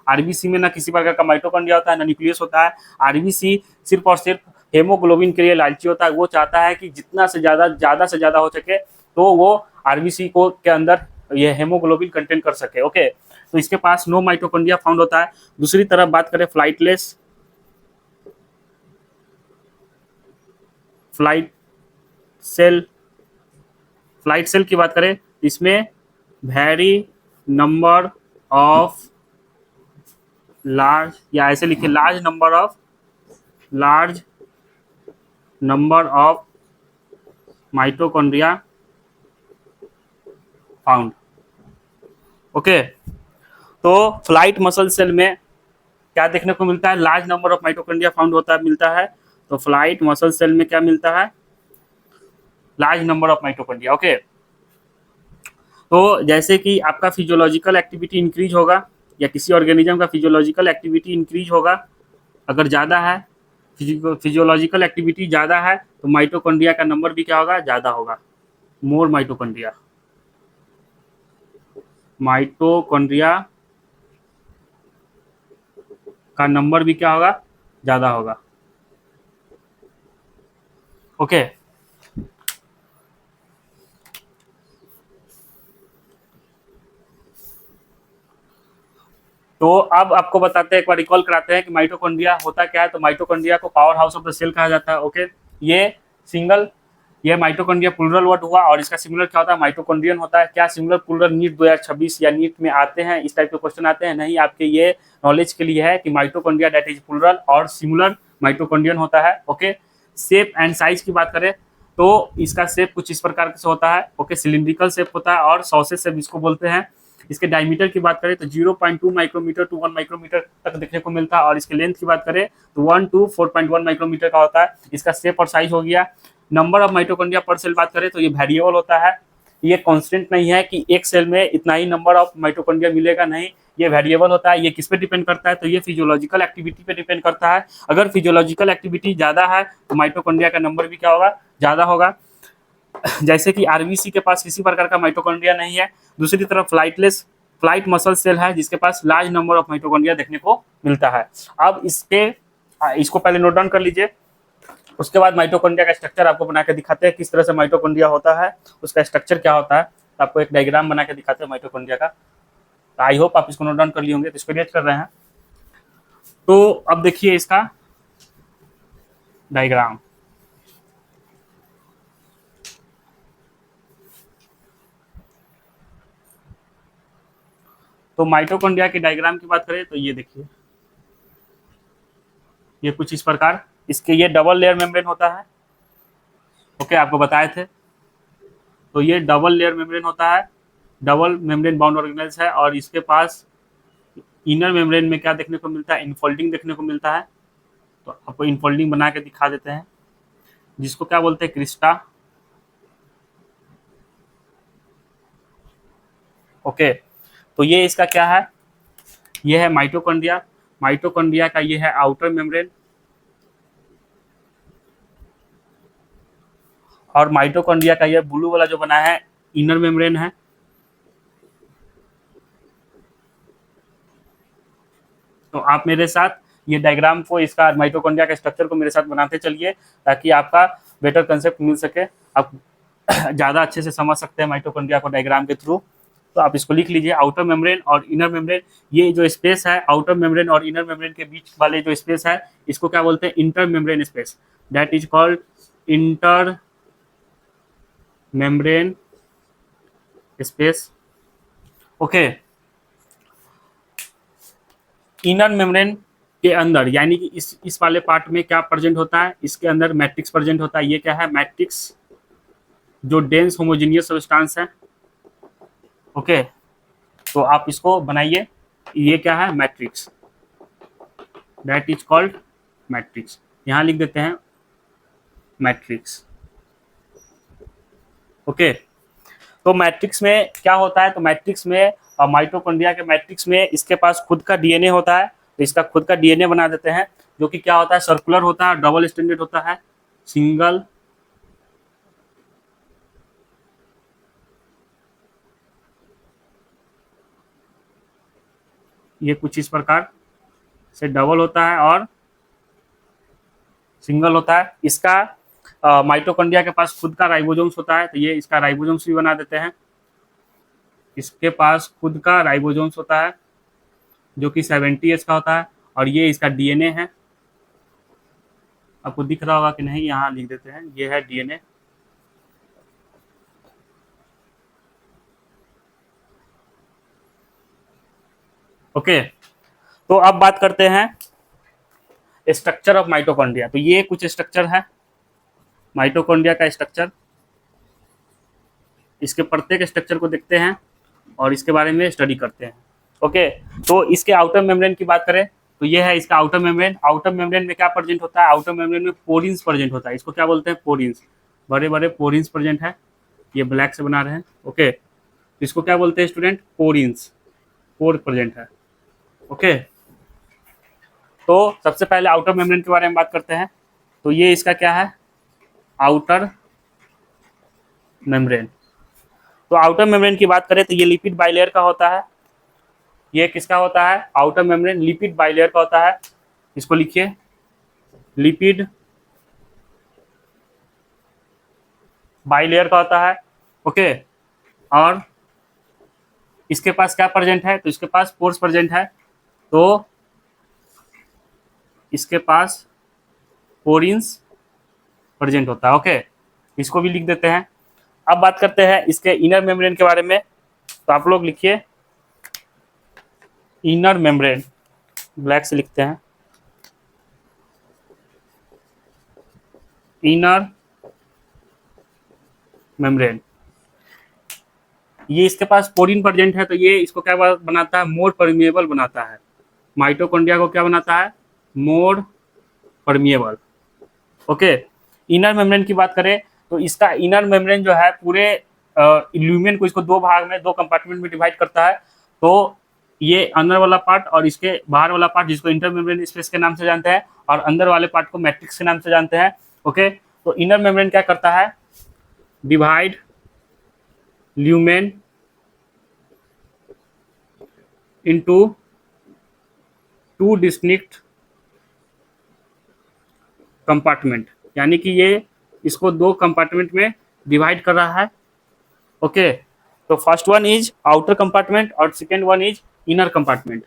RBC में ना किसी प्रकार का माइटोकॉन्ड्रिया होता है, ना न्यूक्लियस होता है। आरबीसी सिर्फ और सिर्फ हेमोग्लोबिन के लिए लालची होता है, वो चाहता है कि जितना से ज़्यादा हो सके तो वो आरबीसी को के अंदर ये हेमोग्लोबिन कंटेन कर सके। ओके, तो इसके पास नो माइटोकॉन्ड्रिया फाउंड होता है। दूसरी तरफ बात करें फ्लाइट सेल फ्लाइट सेल की बात करें, इसमें वेरी नंबर ऑफ लार्ज, या ऐसे लिखे large number of mitochondria found. Okay, तो फ्लाइट मसल सेल में क्या देखने को मिलता है, large number of mitochondria found होता है, मिलता है। तो फ्लाइट मसल सेल में क्या मिलता है, large number of mitochondria. Okay, तो जैसे कि आपका फिजियोलॉजिकल एक्टिविटी इंक्रीज होगा, या किसी ऑर्गेनिज्म का फिजियोलॉजिकल एक्टिविटी इंक्रीज होगा, अगर ज़्यादा है, फिजियोलॉजिकल एक्टिविटी ज़्यादा है, तो माइटोकॉन्ड्रिया का नंबर भी क्या होगा, ज़्यादा होगा। मोर माइटोकॉन्ड्रिया का नंबर भी क्या होगा, ज़्यादा होगा। ओके, तो अब आपको बताते हैं, एक बार रिकॉल कराते हैं कि माइटोकॉन्ड्रिया होता क्या है। तो माइटोकॉन्ड्रिया को power house of the cell कहा जाता है। ओके, ये माइटोकॉन्ड्रिया प्लूरल वर्ड हुआ, और इसका सिमिलर क्या होता है, माइटोकॉन्ड्रियन होता है। क्या सिमिलर प्लूरल नीट 2026 या नीट में आते हैं, इस टाइप के क्वेश्चन आते हैं? नहीं, आपके ये नॉलेज के लिए है कि माइटोकॉन्ड्रिया दैट इज प्लूरल और सिमिलर माइटोकॉन्ड्रियन होता है। ओके, शेप एंड साइज की बात करें तो इसका शेप कुछ इस प्रकार से होता है। ओके, सिलिंड्रिकल शेप होता है और सॉसेज शेप इसको बोलते हैं। इसके डायमीटर की बात करें तो 0.2 माइक्रोमीटर टू 1 माइक्रोमीटर तक देखने को मिलता है, और इसके लेंथ की बात करें तो 1 to 4.1 माइक्रोमीटर का होता है। इसका शेप और साइज हो गया। नंबर ऑफ माइटोकॉन्ड्रिया पर सेल बात करें तो ये वेरिएबल होता है, ये कांस्टेंट नहीं है कि एक सेल में इतना ही नंबर ऑफ माइटोकॉन्ड्रिया मिलेगा, नहीं, ये वेरिएबल होता है। ये किस पे डिपेंड करता है, तो ये फिजियोलॉजिकल एक्टिविटी पे डिपेंड करता है। अगर फिजियोलॉजिकल एक्टिविटी ज़्यादा है तो माइटोकॉन्ड्रिया का नंबर भी क्या होगा, ज़्यादा होगा। जैसे कि आरबीसी के पास किसी प्रकार का माइटोकॉन्ड्रिया नहीं है। दूसरी तरफ फ्लाइट मसल सेल है जिसके पास लार्ज नंबर ऑफ माइटोकॉन्ड्रिया देखने को मिलता है। अब इसको पहले नोट डाउन कर लीजिए। उसके बाद माइटोकॉन्ड्रिया का स्ट्रक्चर आपको बना के दिखाते हैं, किस तरह से माइटोकॉन्ड्रिया होता है, उसका स्ट्रक्चर क्या होता है। तो आपको एक डायग्राम बना के दिखाते हैं माइटोकॉन्ड्रिया का। तो आई होप आप इसको नोट डाउन कर लिए होंगे, तो इसको रीड कर रहे हैं। तो अब देखिए इसका डायग्राम। तो माइटोकॉन्ड्रिया के डायग्राम की बात करें तो ये देखिए, ये कुछ इस प्रकार, इसके ये डबल लेयर मेम्ब्रेन होता है। ओके, आपको बताए थे। तो ये डबल लेयर मेम्ब्रेन होता है, डबल मेम्ब्रेन बाउंड ऑर्गेनेल्स है, और इसके पास इनर मेम्ब्रेन में क्या देखने को मिलता है, इनफोल्डिंग देखने को मिलता है। तो आपको इनफोल्डिंग बना के दिखा देते हैं, जिसको क्या बोलते हैं, क्रिस्टा। ओके, तो ये इसका क्या है, ये है माइटोकॉन्ड्रिया। माइटोकॉन्ड्रिया का ये है आउटर मेम्ब्रेन, और माइटोकॉन्ड्रिया का ये ब्लू वाला जो बना है इनर मेम्ब्रेन है। तो आप मेरे साथ ये डायग्राम को, इसका माइटोकॉन्ड्रिया के स्ट्रक्चर को मेरे साथ बनाते चलिए, ताकि आपका बेटर कंसेप्ट मिल सके, आप ज़्यादा अच्छे से समझ सकते हैं माइटोकॉन्ड्रिया को डायग्राम के थ्रू। तो आप इसको लिख लीजिए, आउटर मेम्ब्रेन और इनर मेम्ब्रेन। ये जो स्पेस है आउटर मेम्ब्रेन और इनर मेम्ब्रेन के बीच वाले जो स्पेस है, इसको क्या बोलते हैं, inter membrane space, that is called inter membrane space. Okay, inner membrane के अंदर, यानी कि इस वाले पार्ट में क्या प्रेजेंट होता है, इसके अंदर मैट्रिक्स प्रेजेंट होता है। ये क्या है, मैट्रिक्स, जो डेंस होमोजीनियस सब्सटेंस है। ओके, तो आप इसको बनाइए, ये क्या है, matrix, that is called matrix. यहाँ लिख देते हैं मैट्रिक्स। ओके, तो मैट्रिक्स में क्या होता है, तो मैट्रिक्स में, माइटोकॉन्ड्रिया के मैट्रिक्स में इसके पास खुद का डीएनए होता है। तो इसका खुद का डीएनए बना देते हैं, जो कि क्या होता है, सर्कुलर होता है, डबल स्टैंडर्ड होता है, सिंगल ये कुछ इस प्रकार से डबल होता है और सिंगल होता है। इसका माइटोकॉन्ड्रिया के पास खुद का राइबोसोम्स होता है, तो ये इसका राइबोसोम्स भी बना देते हैं। इसके पास खुद का राइबोसोम्स होता है जो कि 70S का होता है, और ये इसका डीएनए है। आपको दिख रहा होगा कि नहीं, यहाँ लिख देते हैं, ये है डीएनए। ओके, तो अब बात करते हैं स्ट्रक्चर ऑफ माइटोकॉन्ड्रिया। तो ये कुछ स्ट्रक्चर है माइटोकॉन्ड्रिया का स्ट्रक्चर। इसके प्रत्येक स्ट्रक्चर को देखते हैं और इसके बारे में स्टडी करते हैं। ओके, तो इसके आउटर मेम्ब्रेन की बात करें तो ये है इसका आउटर मेम्ब्रेन। आउटर मेम्ब्रेन में क्या प्रेजेंट होता है? आउटर मेम्ब्रेन में पोरिन्स प्रेजेंट होता है। इसको क्या बोलते हैं? पोरिन्स। बड़े बड़े पोरिन्स प्रेजेंट है, ये ब्लैक से बना रहे हैं। ओके, इसको क्या बोलते हैं स्टूडेंट? पोरिन्स। पोर प्रेजेंट है। ओके, तो सबसे पहले आउटर मेम्ब्रेन के बारे में बात करते हैं। तो ये इसका क्या है? Outer membrane. तो आउटर मेम्ब्रेन की बात करें तो ये लिपिड बाइलेयर का होता है। ये किसका होता है? आउटर मेम्ब्रेन लिपिड बाइलेयर का होता है। इसको लिखिए, लिपिड बाइलेयर का होता है। ओके, और इसके पास क्या प्रेजेंट है? तो इसके पास पोर्स प्रेजेंट है, तो इसके पास पोरिन्स प्रेजेंट होता है। ओके, इसको भी लिख देते हैं। अब बात करते हैं इसके इनर मेम्ब्रेन के बारे में। तो आप लोग लिखिए इनर मेम्ब्रेन, ब्लैक से लिखते हैं, इनर मेम्ब्रेन। ये इसके पास पोरिन प्रेजेंट है, तो ये इसको क्या बनाता है? मोर परमिएबल बनाता है। माइटोकॉन्ड्रिया को क्या बनाता है? मोर परमिएबल। ओके, इनर मेम्ब्रेन की बात करें तो इसका इनर मेम्ब्रेन जो है पूरे ल्यूमेन को इसको दो भाग में, दो कंपार्टमेंट में डिवाइड करता है। तो ये अंदर वाला पार्ट और इसके बाहर वाला पार्ट, जिसको इंटर मेम्ब्रेन स्पेस के नाम से जानते हैं, और अंदर वाले पार्ट को मैट्रिक्स के नाम से जानते हैं। ओके, तो इनर मेम्ब्रेन क्या करता है? Divide lumen into two distinct compartment, यानी कि ये इसको दो कंपार्टमेंट में डिवाइड कर रहा है। ओके, तो first one is outer compartment और second one is inner compartment.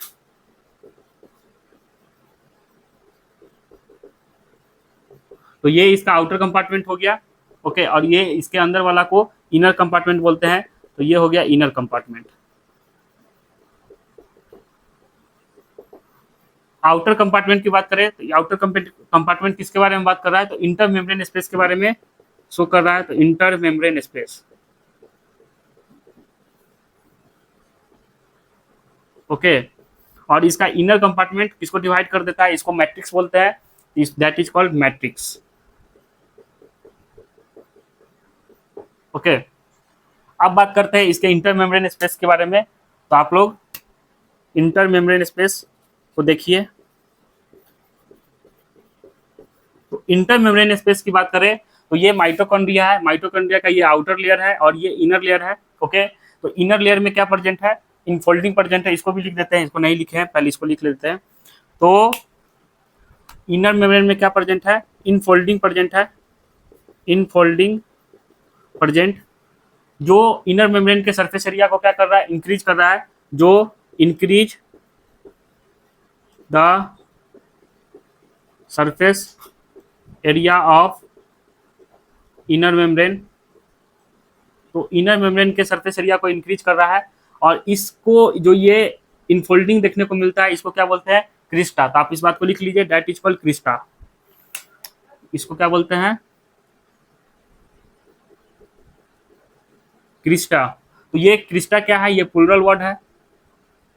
तो ये इसका आउटर कंपार्टमेंट हो गया। ओके, और ये इसके अंदर वाला को इनर कंपार्टमेंट बोलते हैं, तो ये हो गया इनर कंपार्टमेंट। आउटर कंपार्टमेंट की बात करें तो आउटर कंपार्टमेंट किसके बारे में बात कर रहा है? तो इंटर मेम्ब्रेन स्पेस के बारे में शो कर रहा है। तो इंटर मेम्ब्रेन स्पेस। ओके, और इसका इनर कंपार्टमेंट किसको डिवाइड कर देता है? इसको मैट्रिक्स बोलते हैं, that is called matrix. Okay, अब बात करते हैं इसके इंटर मेम्ब्रेन स्पेस के बारे में। तो आप लोग इंटर मेम्ब्रेन स्पेस को देखिए। तो इंटर मेम्ब्रेन स्पेस की बात करें तो ये माइटोकॉन्ड्रिया है। माइटोकॉन्ड्रिया का ये आउटर लेयर है और ये इनर लेयर है। ओके, तो इनर लेयर में क्या प्रेजेंट है? इनफोल्डिंग प्रेजेंट है। इसको भी लिख देते हैं, इसको नहीं लिखे हैं, पहले इसको लिख लेते हैं। तो इनर मेम्ब्रेन में क्या प्रेजेंट है? इनफोल्डिंग प्रेजेंट है। इनफोल्डिंग प्रेजेंट, जो इनर मेम्ब्रेन के सरफेस एरिया को क्या कर रहा है? इंक्रीज कर रहा है। जो increase the surface area of inner membrane. तो इनर मेम्ब्रेन के सरफेस एरिया को इंक्रीज कर रहा है, और इसको जो ये इनफोल्डिंग देखने को मिलता है, इसको क्या बोलते हैं? क्रिस्टा। तो आप इस बात को लिख लीजिए, दैट इज कॉल्ड क्रिस्टा। इसको क्या बोलते हैं? क्रिस्टा। तो ये क्रिस्टा क्या है? ये प्लूरल वर्ड है।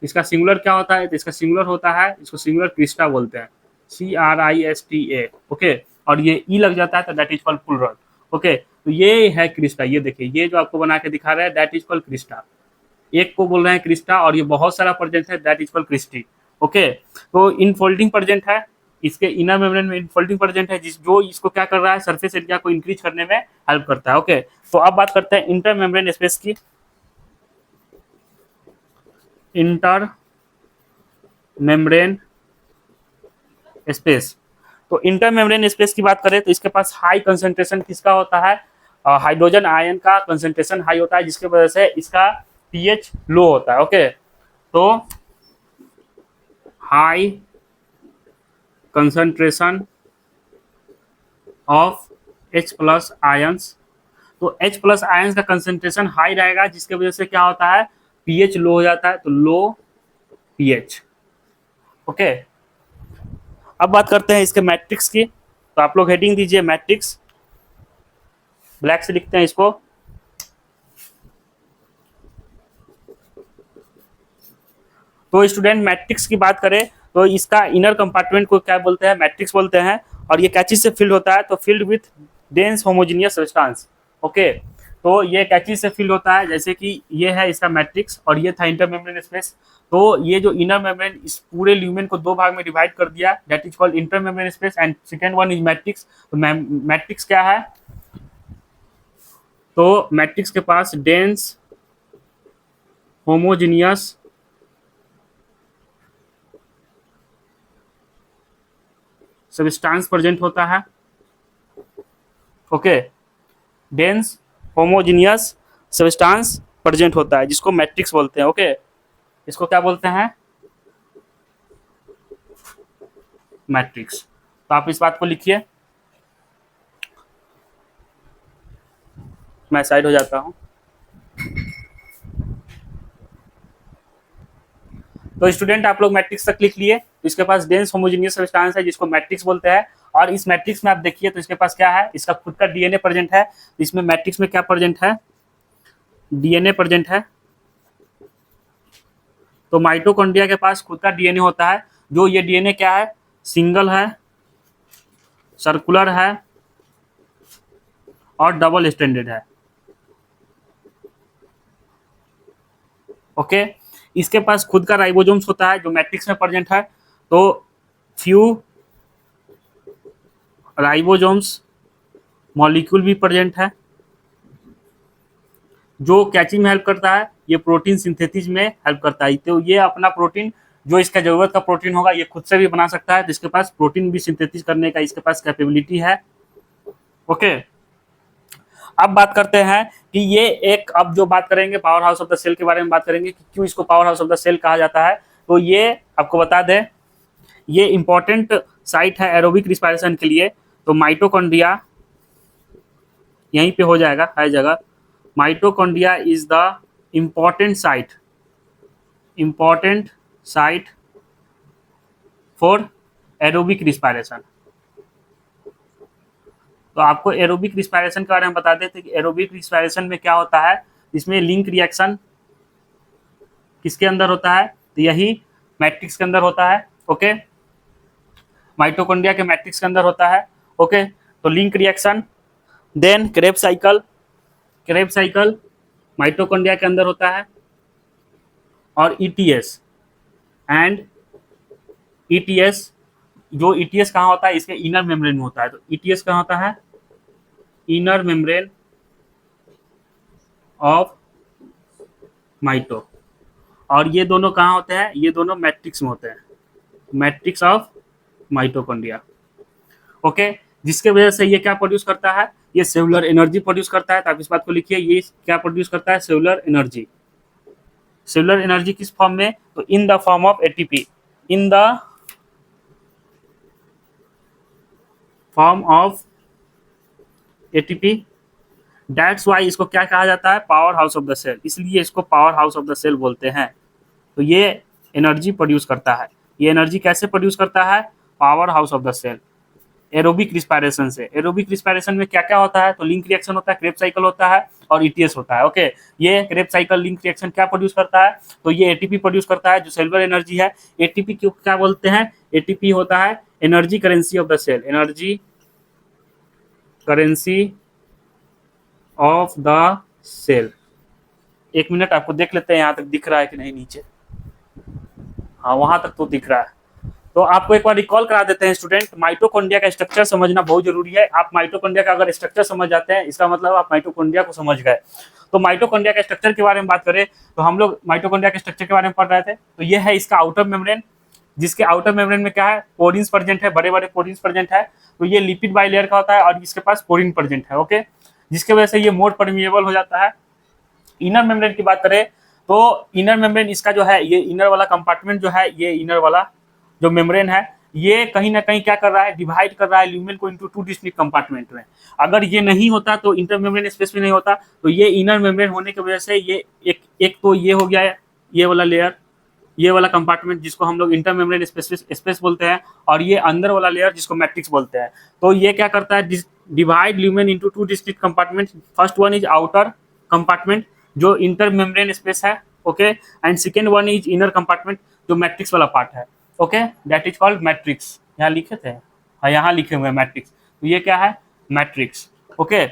इसका सिंगुलर क्या होता है? तो इसका सिंगुलर होता है, इसको सिंगुलर क्रिस्टा बोलते हैं, CRISTA। ओके, और ये ई लग जाता है तो that is called plural. Okay, तो ये है क्रिस्टा। ये देखिए, ये जो आपको बना के दिखा रहा है दैट इज कॉल्ड क्रिस्टा। एक को बोल रहे हैं क्रिस्टा, और ये बहुत सारा प्रेजेंट है, that is called cristae. Okay, तो इनफोल्डिंग प्रेजेंट है, इसके इनर मेम्ब्रेन में इनफोल्डिंग प्रेजेंट है, जो इसको क्या कर रहा है? सरफेस एरिया को इंक्रीज करने में हेल्प करता है। ओके, तो अब बात करते हैं इंटर मेम्ब्रेन स्पेस की। इंटर मेम्ब्रेन स्पेस, तो इंटर मेम्ब्रेन स्पेस की बात करें तो इसके पास हाई कंसंट्रेशन किसका होता है, हाइड्रोजन आयन का कंसंट्रेशन हाई होता है, जिसकी वजह से इसका पीएच लो होता है। ओके, तो high concentration of H plus ions, तो H प्लस आयंस का कंसंट्रेशन हाई रहेगा, जिसकी वजह से क्या होता है, पीएच लो हो जाता है, तो लो पीएच। ओके, अब बात करते हैं इसके मैट्रिक्स की। तो आप लोग हेडिंग दीजिए मैट्रिक्स, ब्लैक से लिखते हैं इसको। तो स्टूडेंट मैट्रिक्स की बात करें तो इसका इनर कंपार्टमेंट को क्या बोलते हैं, मैट्रिक्स बोलते हैं। और ये क्या चीज से फिल्ड होता है, तो filled with dense homogeneous substance. Okay, तो ये क्या चीज से फिल्ड होता है, जैसे कि ये है इसका मैट्रिक्स और ये था इंटर मेम्ब्रेन स्पेस। तो ये जो इनर मेम्ब्रेन इस पूरे ल्यूमेन को दो भाग में डिवाइड कर दिया, that is called inter membrane space, and second one is matrix. तो मैट्रिक्स क्या है, तो मैट्रिक्स के पास डेंस होमोजीनियस सब्सटेंस प्रेजेंट होता है। Okay, dense homogeneous substance present होता है, जिसको मैट्रिक्स बोलते हैं। ओके, इसको क्या बोलते हैं, मैट्रिक्स। तो आप इस बात को लिखिए, मैं साइड हो जाता हूं। तो स्टूडेंट आप लोग मैट्रिक्स तक लिख लिए। तो इसके पास डेंस होमोजीनियस सब्सटेंस है, जिसको मैट्रिक्स बोलते हैं। और इस मैट्रिक्स में आप देखिए तो इसके पास क्या है, इसका खुद का डीएनए प्रेजेंट है। इसमें मैट्रिक्स में क्या प्रेजेंट है, डीएनए प्रेजेंट है। तो माइटोकॉन्ड्रिया के पास खुद का डीएनए होता है, जो ये डीएनए क्या है, सिंगल है, सर्कुलर है और डबल स्टैंडर्ड है। ओके, इसके पास खुद का राइबोसोम्स होता है, जो मैट्रिक्स में प्रेजेंट है। तो फ्यू राइबोसोम्स मॉलिक्यूल भी प्रेजेंट है, जो कैचिंग में हेल्प करता है, ये प्रोटीन सिंथेसिस में हेल्प करता है। तो ये अपना प्रोटीन, जो इसका जरूरत का प्रोटीन होगा, ये खुद से भी बना सकता है, तो इसके पास प्रोटीन भी सिंथेसिस करने का इसके पास कैपेबिलिटी है। ओके, अब बात करते हैं कि ये एक, अब जो बात करेंगे power house of the cell के बारे में बात करेंगे कि क्यों इसको power house of the cell कहा जाता है। तो ये आपको बता दें, ये इंपॉर्टेंट साइट है एरोबिक रिस्पायरेशन के लिए। तो माइटोकॉन्ड्रिया यहीं पे हो जाएगा हर जगह। Mitochondria is the important site for aerobic respiration. तो आपको एरोबिक रिस्पायरेशन के बारे में बता देते कि एरोबिक रिस्पायरेशन में क्या होता है। इसमें लिंक रिएक्शन किसके अंदर होता है, तो यही मैट्रिक्स के अंदर होता है। ओके, माइटोकॉन्ड्रिया के मैट्रिक्स के अंदर होता है। ओके, तो link reaction, then Krebs cycle mitochondria के अंदर होता है, और ईटीएस एंड ईटीएस, जो ईटीएस कहाँ होता है, इसके इनर मेम्ब्रेन में होता है। तो ईटीएस कहाँ होता है, इनर मेम्ब्रेन ऑफ माइटो। और ये दोनों कहाँ होते हैं, ये दोनों मैट्रिक्स में होते हैं, मैट्रिक्स ऑफ माइटोकॉन्ड्रिया। ओके, जिसके वजह से ये क्या प्रोड्यूस करता है, ये सेलुलर एनर्जी प्रोड्यूस करता है। तो आप इस बात को लिखिए, ये क्या प्रोड्यूस करता है, सेलुलर एनर्जी। सेलुलर एनर्जी किस फॉर्म में, तो in the form of ATP, in the form of ATP. That's why इसको क्या कहा जाता है, power house of the cell, इसलिए इसको power house of the cell बोलते हैं। तो ये एनर्जी प्रोड्यूस करता है। ये एनर्जी कैसे प्रोड्यूस करता है, power house of the cell, aerobic respiration से। एरोबिक रिस्पायरेशन में क्या क्या होता है, तो लिंक रिएक्शन होता है, क्रेब साइकिल होता है और ईटीएस होता है। ओके, ये क्रेब साइकिल लिंक रिएक्शन क्या प्रोड्यूस करता है, तो ये एटीपी प्रोड्यूस करता है, जो सेलुलर एनर्जी है। एटीपी क्यों क्या बोलते हैं, एटीपी होता है energy currency of the cell, energy currency of the cell. एक मिनट आपको देख लेते हैं यहाँ तक दिख रहा है कि नहीं नीचे, हाँ वहां तक तो दिख रहा है। तो आपको एक बार रिकॉल करा देते हैं स्टूडेंट, माइटोकॉन्ड्रिया का स्ट्रक्चर समझना बहुत जरूरी है। आप माइटोकॉन्ड्रिया का अगर स्ट्रक्चर समझ जाते हैं, इसका मतलब आप माइटोकॉन्ड्रिया को समझ गए। तो माइटोकॉन्ड्रिया के स्ट्रक्चर के बारे में बात करें तो हम लोग माइटोकॉन्ड्रिया के स्ट्रक्चर के बारे में पढ़ रहे थे। तो ये है इसका आउटर मेम्ब्रेन, जिसके आउटर मेम्ब्रेन में क्या है, पोरिन्स प्रेजेंट है, बड़े बड़े पोरिन्स प्रेजेंट है, तो ये लिपिड बाइलेयर का होता है और इसके पास पोरिन प्रेजेंट है। ओके, जिसके वजह से ये मोर परमिएबल हो जाता है। इनर मेम्ब्रेन की बात करें तो इनर मेम्ब्रेन इसका जो है, ये इनर वाला कंपार्टमेंट जो है, ये इनर वाला जो मेम्ब्रेन है, ये कहीं ना कहीं क्या कर रहा है, डिवाइड कर रहा है ल्यूमेन को इनटू 2 डिस्टिंक्ट कंपार्टमेंट में। अगर ये नहीं होता तो इंटर मेम्ब्रेन स्पेस में नहीं होता, तो ये इनर मेम्ब्रेन होने की वजह से ये एक तो ये हो गया है, ये वाला लेयर, ये वाला कंपार्टमेंट जिसको हम लोग इंटर मेम्ब्रेन स्पेस बोलते हैं, और ये अंदर वाला लेयर जिसको मैट्रिक्स बोलते हैं। तो ये क्या करता है, divide lumen into 2 distinct compartment. First one is outer compartment जो इंटर मेम्ब्रेन स्पेस है, okay, and second one is inner compartment जो मैट्रिक्स वाला पार्ट है, okay, that is called matrix. यहाँ लिखे थे, हाँ यहाँ लिखे हुए हैं मैट्रिक्स, तो ये क्या है, मैट्रिक्स। ओके,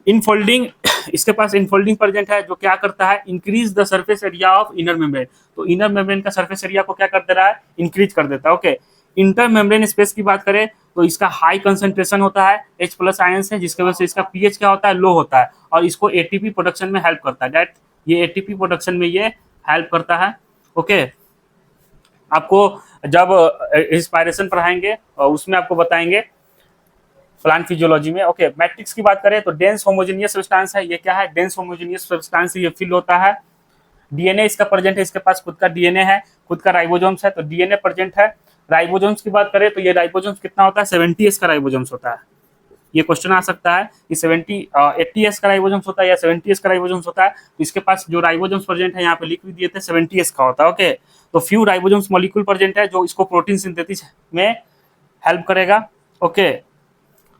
इनफोल्डिंग इसके पास इनफोल्डिंग प्रेजेंट है जो क्या करता है, increase the surface area of inner membrane. तो इनर मेम्ब्रेन का सरफेस एरिया को क्या कर दे रहा है, इंक्रीज कर देता है। ओके, इंटर मेम्ब्रेन स्पेस की बात करें तो इसका हाई कंसंट्रेशन होता है H प्लस आयंस है, जिसकी वजह से इसका पीएच क्या होता है, लो होता है, और इसको एटीपी प्रोडक्शन में हेल्प करता है। दैट ये एटीपी प्रोडक्शन में ये हेल्प करता है। ओके, आपको जब इंस्पायरेशन पढ़ाएंगे उसमें आपको बताएंगे प्लांट फिजियोलॉजी में। ओके, मैट्रिक्स की बात करें तो डेंस होमोजेनियस सब्सटेंस है, ये क्या है, डेंस होमोजेनियस सब्सटेंस, ये फिल होता है। डीएनए इसका प्रेजेंट है, इसके पास खुद का डीएनए है, खुद का राइबोसोम्स है, तो डीएनए प्रेजेंट है। राइबोसोम्स की बात करें तो ये राइबोसोम्स कितना होता है, 70s का राइबोसोम्स होता है। ये क्वेश्चन आ सकता है कि 80s का राइबोसोम्स होता है या 70s का राइबोसोम्स होता है, तो इसके पास जो राइबोसोम्स प्रेजेंट है यहाँ पे लिख भी दिए थे 70s का होता है। ओके, तो फ्यू राइबोसोम्स मॉलिक्यूल प्रेजेंट है जो इसको प्रोटीन सिंथेसिस में हेल्प करेगा। ओके,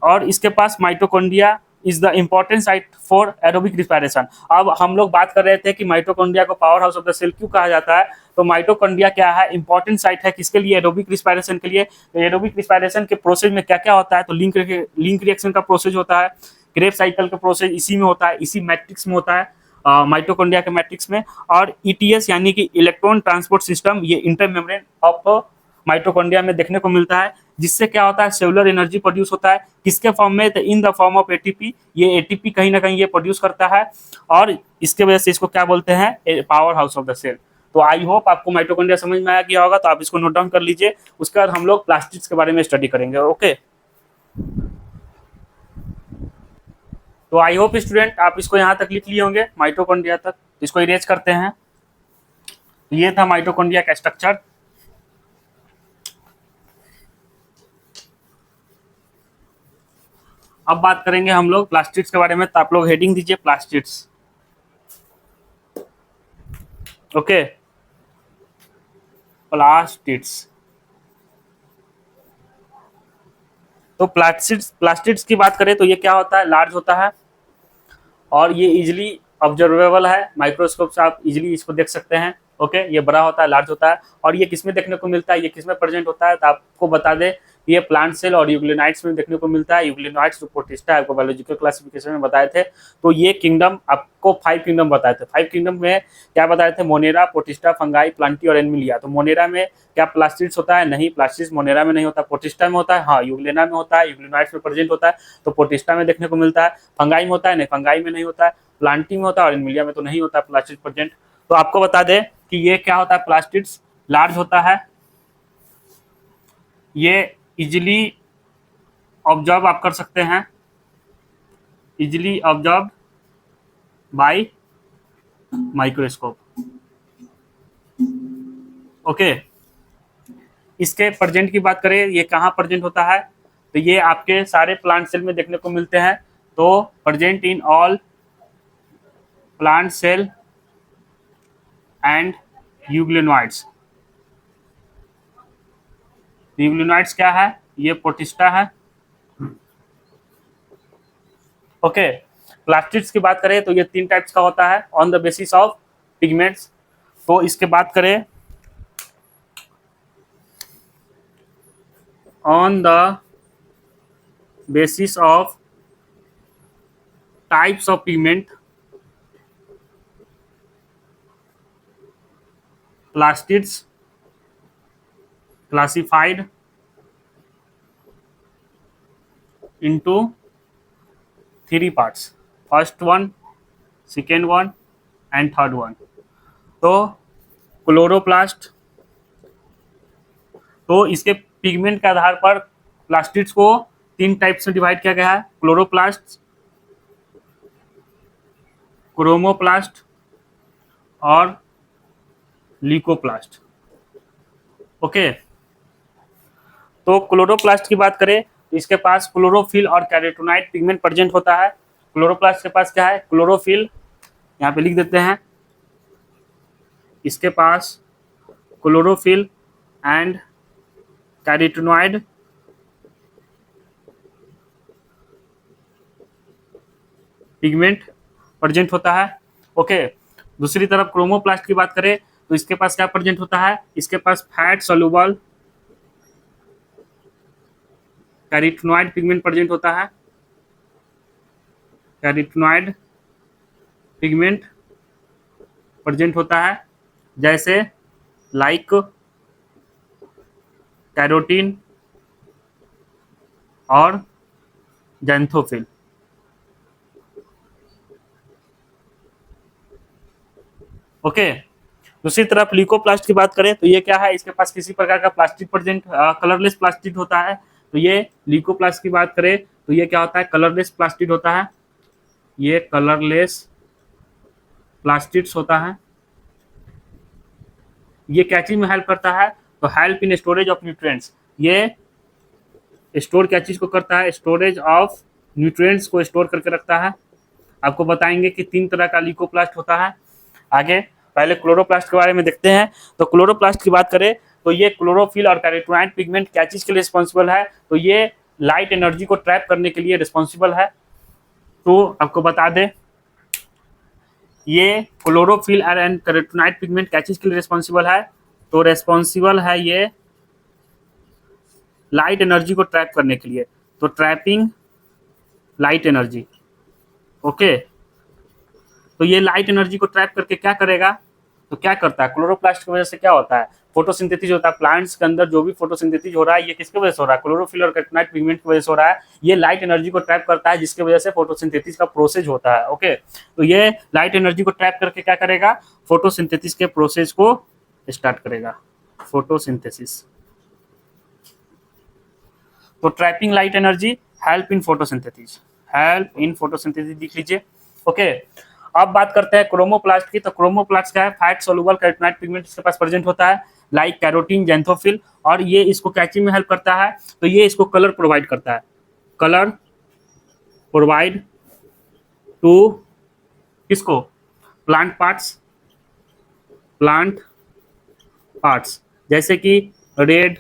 और इसके पास mitochondria is the important site for aerobic respiration. अब हम लोग बात कर रहे थे कि माइटोकॉन्ड्रिया को power house of the cell क्यों कहा जाता है, तो माइटोकॉन्ड्रिया क्या है, इंपॉर्टेंट साइट है किसके लिए, एरोबिक रिस्पायरेशन के लिए। तो एरोबिक रिस्पायरेशन के प्रोसेस में क्या क्या होता है, तो लिंक रिएक्शन का प्रोसेस होता है, क्रेब्स साइकिल का प्रोसेस इसी में होता है, इसी मैट्रिक्स में होता है, माइटोकॉन्ड्रिया के मैट्रिक्स में। और ईटीएस यानी कि इलेक्ट्रॉन ट्रांसपोर्ट सिस्टम, ये इंटर मेम्ब्रेन ऑफ माइटोकॉन्ड्रिया में देखने को मिलता है, जिससे क्या होता है, सेलुलर एनर्जी प्रोड्यूस होता है, किसके फॉर्म में, तो in the form of ATP. ये एटीपी कहीं ना कहीं ये प्रोड्यूस करता है, और इसके वजह से इसको क्या बोलते हैं, power house of the cell. तो आई होप आपको माइटोकॉन्ड्रिया समझ में आया गया होगा, तो आप इसको नोट डाउन कर लीजिए। उसके बाद हम लोग प्लास्टिड्स के बारे में स्टडी करेंगे। ओके, तो आई होप स्टूडेंट आप इसको यहाँ तक लिख लिए होंगे, माइटोकॉन्ड्रिया तक। इसको इरेज करते हैं। ये था माइटोकॉन्ड्रिया का स्ट्रक्चर। अब बात करेंगे हम लोग प्लास्टिड्स के बारे में, तो आप लोग हेडिंग दीजिए प्लास्टिड्स। Okay, plastids. तो प्लास्टिड्स की बात करें तो ये क्या होता है, लार्ज होता है, और ये इजिली ऑब्जर्वेबल है, माइक्रोस्कोप से आप इजिली इसको देख सकते हैं। ओके, ये बड़ा होता है, लार्ज होता है, और ये किसमें देखने को मिलता है, ये किसमें प्रेजेंट होता है, तो आपको बता दें ये प्लांट सेल और यूग्लिनाइड्स में देखने को मिलता है। यूग्लिनाइड्स जो प्रोटिस्टा आपको बायोलॉजिकल क्लासिफिकेशन में बताए थे, तो ये किंगडम आपको 5 किंगडम बताए थे। 5 किंगडम में क्या बताए थे, मोनेरा, प्रोटिस्टा, फंगाई, प्लांटी और एनिमिलिया। तो मोनेरा में क्या प्लास्टिड्स होता है, नहीं, प्लास्टिड्स मोनेरा में नहीं होता, प्रोटिस्टा में होता है, हाँ, यूग्लिना में होता है, यूग्लिनाइड्स में प्रेजेंट होता है, तो प्रोटिस्टा में देखने को मिलता है। फंगाई में होता है, नहीं, फंगाई में नहीं होता है, प्लांटी में होता है, और एनिमिलिया में तो नहीं होता प्लास्टिड प्रेजेंट। तो आपको बता दें कि ये क्या होता है, प्लास्टिड्स लार्ज होता है, ये इजिली ऑब्जर्व आप कर सकते हैं, easily observe by microscope. Okay, इसके प्रेजेंट की बात करें, ये कहाँ प्रेजेंट होता है, तो ये आपके सारे प्लांट सेल में देखने को मिलते हैं। तो present in all plant cell and euglenoids. Euglenoids क्या है, ये प्रोटिस्टा है। ओके, प्लास्टिड्स की बात करें तो ये 3 टाइप्स का होता है, on the basis of pigments. तो इसके बात करें, on the basis of types of pigment, plastids classified into 3 parts, first one, second one and third one। तो क्लोरोप्लास्ट, तो इसके पिगमेंट के आधार पर प्लास्टिड्स को 3 टाइप से डिवाइड किया गया है, क्लोरोप्लास्ट, क्रोमोप्लास्ट और ल्यूकोप्लास्ट। ओके, तो क्लोरोप्लास्ट की बात करें तो इसके पास क्लोरोफिल और कैरोटीनॉइड पिगमेंट प्रेजेंट होता है। क्लोरोप्लास्ट के पास क्या है, क्लोरोफिल, यहाँ पे लिख देते हैं, इसके पास chlorophyll and carotenoid pigment present होता है। ओके, दूसरी तरफ क्रोमोप्लास्ट की बात करें तो इसके पास क्या प्रेजेंट होता है, इसके पास fat soluble carotenoid pigment present होता है, कैरोटीनॉइड पिगमेंट प्रेजेंट होता है, जैसे लाइक कैरोटीन और जैंथोफिल। ओके, दूसरी तरफ ल्यूकोप्लास्ट की बात करें तो ये क्या है, इसके पास किसी प्रकार का प्लास्टिक प्रेजेंट, कलरलेस प्लास्टिक होता है। तो ये ल्यूकोप्लास्ट की बात करें तो ये क्या होता है, कलरलेस प्लास्टिक होता है, ये कलरलेस प्लास्टिक्स होता है। ये क्या चीज में हेल्प करता है, तो help in storage of nutrients. ये स्टोर क्या चीज को करता है, स्टोरेज ऑफ न्यूट्रिएंट्स को स्टोर करके रखता है। आपको बताएंगे कि 3 तरह का ल्यूकोप्लास्ट होता है। आगे पहले क्लोरोप्लास्ट के बारे में देखते हैं। तो क्लोरोप्लास्ट की बात करें तो ये क्लोरोफिल और कैरोटीनॉइड पिगमेंट क्या चीज के लिए रिस्पॉन्सिबल है, तो ये लाइट एनर्जी को ट्रैप करने के लिए रिस्पॉन्सिबल है। तो आपको बता दें, ये क्लोरोफिल एंड कैरोटीनॉइड पिगमेंट क्या चीज के लिए रिस्पॉन्सिबल है, तो रिस्पॉन्सिबल है ये लाइट एनर्जी को ट्रैप करने के लिए, तो ट्रैपिंग लाइट एनर्जी। ओके, तो ये लाइट एनर्जी को ट्रैप करके क्या करेगा, तो क्या करता है, क्लोरोप्लास्ट की वजह से क्या होता है, फोटोसिंथेसिस होता है। प्लांट्स के अंदर जो भी फोटोसिंथेसिस हो रहा है ये किसकी वजह से हो रहा है, क्लोरोफिल और कैरोटीनॉइड पिगमेंट की वजह से हो रहा है। ये लाइट एनर्जी को ट्रैप करता है जिसकी वजह से फोटोसिंथेसिस का प्रोसेस होता है। ओके, तो ये लाइट एनर्जी को ट्रैप करके क्या करेगा, फोटोसिंथेसिस के प्रोसेस को स्टार्ट करेगा, फोटोसिंथेसिस। तो trapping light energy, help in photosynthesis, help in photosynthesis लिख लीजिए। ओके, अब बात करते हैं क्रोमोप्लास्ट की। तो क्रोमोप्लास्ट क्या है, फैट सोल्यूबल कैरोटीनॉइड पिगमेंट इसके पास प्रेजेंट होता है, लाइक कैरोटीन, जैंथोफिल, और ये इसको कैचिंग में हेल्प करता है। तो ये इसको कलर प्रोवाइड करता है, कलर प्रोवाइड टू किसको, प्लांट पार्ट्स, प्लांट पार्ट्स, जैसे कि रेड,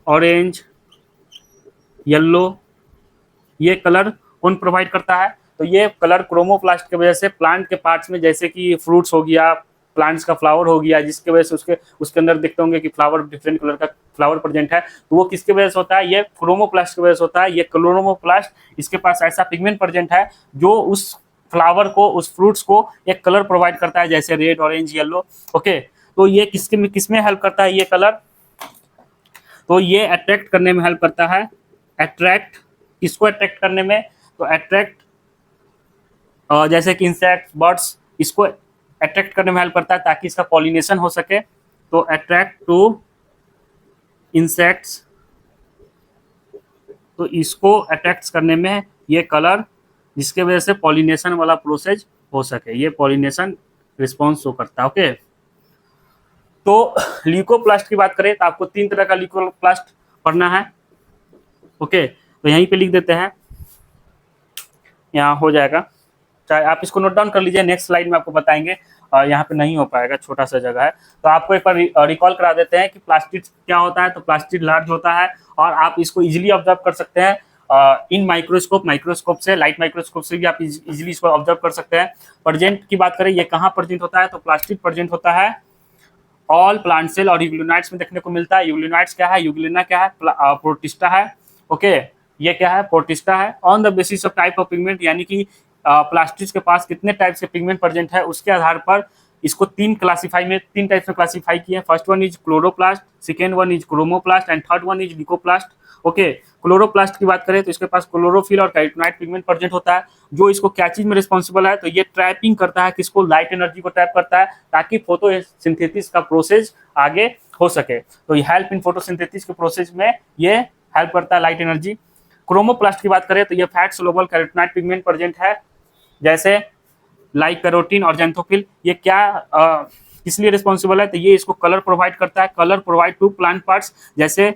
ऑरेंज, येलो, ये कलर कौन प्रोवाइड करता है, तो ये कलर क्रोमोप्लास्ट की वजह से प्लांट के पार्ट्स में, जैसे कि फ्रूट्स हो गया, प्लांट्स का फ्लावर हो गया, जिसकी वजह से उसके अंदर देखते होंगे कि फ्लावर डिफरेंट कलर का फ्लावर प्रेजेंट है, तो वो किसकी वजह से होता है, ये क्रोमोप्लास्ट की वजह से होता है। ये क्रोमोप्लास्ट, इसके पास ऐसा पिगमेंट प्रेजेंट है जो उस फ्लावर को, उस फ्रूट्स को एक कलर प्रोवाइड करता है, जैसे रेड, ऑरेंज, येलो। ओके, तो ये किसमें हेल्प करता है ये कलर, तो ये अट्रैक्ट करने में हेल्प करता है। अट्रैक्ट, किसको अट्रैक्ट करने में, तो अट्रैक्ट जैसे कि इंसेक्ट्स, बर्ड्स, इसको अट्रैक्ट करने में हेल्प करता है ताकि इसका पॉलिनेशन हो सके। तो अट्रैक्ट टू इंसेक्ट्स, तो इसको अट्रैक्ट करने में ये कलर, जिसके वजह से पॉलिनेशन वाला प्रोसेस हो सके, ये पॉलिनेशन रिस्पॉन्स शो करता है। ओके, तो ल्यूकोप्लास्ट की बात करें तो आपको 3 तरह का ल्यूकोप्लास्ट पढ़ना है। ओके, तो यहीं पे लिख देते हैं, यहाँ हो जाएगा, चाहे आप इसको नोट डाउन कर लीजिए, नेक्स्ट स्लाइड में आपको बताएंगे। यहाँ पे नहीं हो पाएगा, छोटा सा जगह है, तो आपको एक बार रिकॉल करा देते हैं कि प्लास्टिक क्या होता है। तो प्लास्टिक लार्ज होता है और आप इसको इजीली ऑब्जर्व कर सकते हैं इन माइक्रोस्कोप से, लाइट माइक्रोस्कोप से भी आप इजीली इसको ऑब्जर्व कर सकते हैं। प्रेजेंट की बात करें, ये कहाँ प्रेजेंट होता है, तो प्लास्टिक प्रेजेंट होता है ऑल प्लांट सेल और यूग्लिनाइड्स में देखने को मिलता है। यूग्लिनाइड्स क्या है, यूग्लिना क्या है, प्रोटिस्टा है। ओके, ये क्या है, प्रोटिस्टा है। On the basis of type of pigment, यानी कि प्लास्टिक के पास कितने टाइप के पिगमेंट प्रेजेंट है उसके आधार पर इसको तीन टाइप्स में क्लासीफाई किए हैं। First one is chloroplast, second one is chromoplast and third one is leucoplast. Okay, chloroplast की बात करें तो इसके पास क्लोरोफिल और कैरोटीनॉइड पिगमेंट प्रेजेंट होता है, जो इसको क्या चीज में रिस्पॉन्सिबल है, तो ये ट्रैपिंग करता है, किसको, लाइट एनर्जी को ट्रैप करता है, ताकि फोटोसिंथेसिस का प्रोसेस आगे हो सके। तो ये हेल्प इन फोटोसिंथेसिस के प्रोसेस में ये हेल्प करता है लाइट एनर्जी। क्रोमोप्लास्ट की बात करें तो ये fat soluble carotenoid pigment present है, जैसे लाइक कैरोटीन और जेंथोफिल। ये क्या किस लिए रिस्पॉन्सिबल है, तो ये इसको कलर प्रोवाइड करता है, colour provide to plant parts, जैसे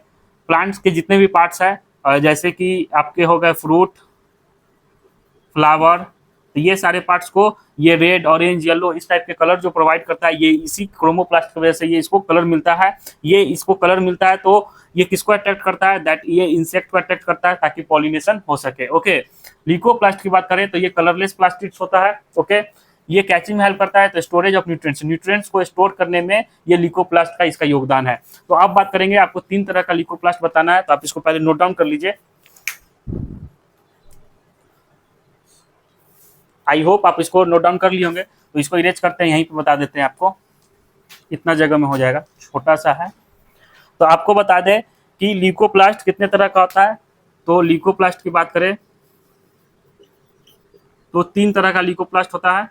प्लांट्स के जितने भी पार्ट्स हैं, जैसे कि आपके हो गए फ्रूट, फ्लावर, तो ये सारे पार्ट्स को ये रेड, ऑरेंज, येलो इस टाइप के कलर जो प्रोवाइड करता है, ये इसी क्रोमोप्लास्ट की वजह से ये इसको कलर मिलता है। ये इसको कलर मिलता है तो ये किसको अट्रैक्ट करता है, दैट ये इंसेक्ट को अट्रैक्ट करता है ताकि पॉलिनेशन हो सके। ओके, ल्यूकोप्लास्ट की बात करें तो ये कलरलेस प्लास्टिड्स होता है। ओके, ये कैचिंग में हेल्प करता है, तो स्टोरेज ऑफ न्यूट्रिएंट्स को स्टोर करने में ये ल्यूकोप्लास्ट का इसका योगदान है। तो आप बात करेंगे, आपको तीन तरह का ल्यूकोप्लास्ट बताना है, तो आप इसको पहले नोट डाउन कर लीजिए। आई होप आप इसको नोट डाउन कर लिए होंगे। तो इसको इरेज करते हैं, यहीं पे बता देते हैं आपको, इतना जगह में हो जाएगा, छोटा सा है। तो आपको बता दें कि ल्यूकोप्लास्ट कितने तरह का होता है। तो ल्यूकोप्लास्ट की बात करें तो तीन तरह का ल्यूकोप्लास्ट होता है,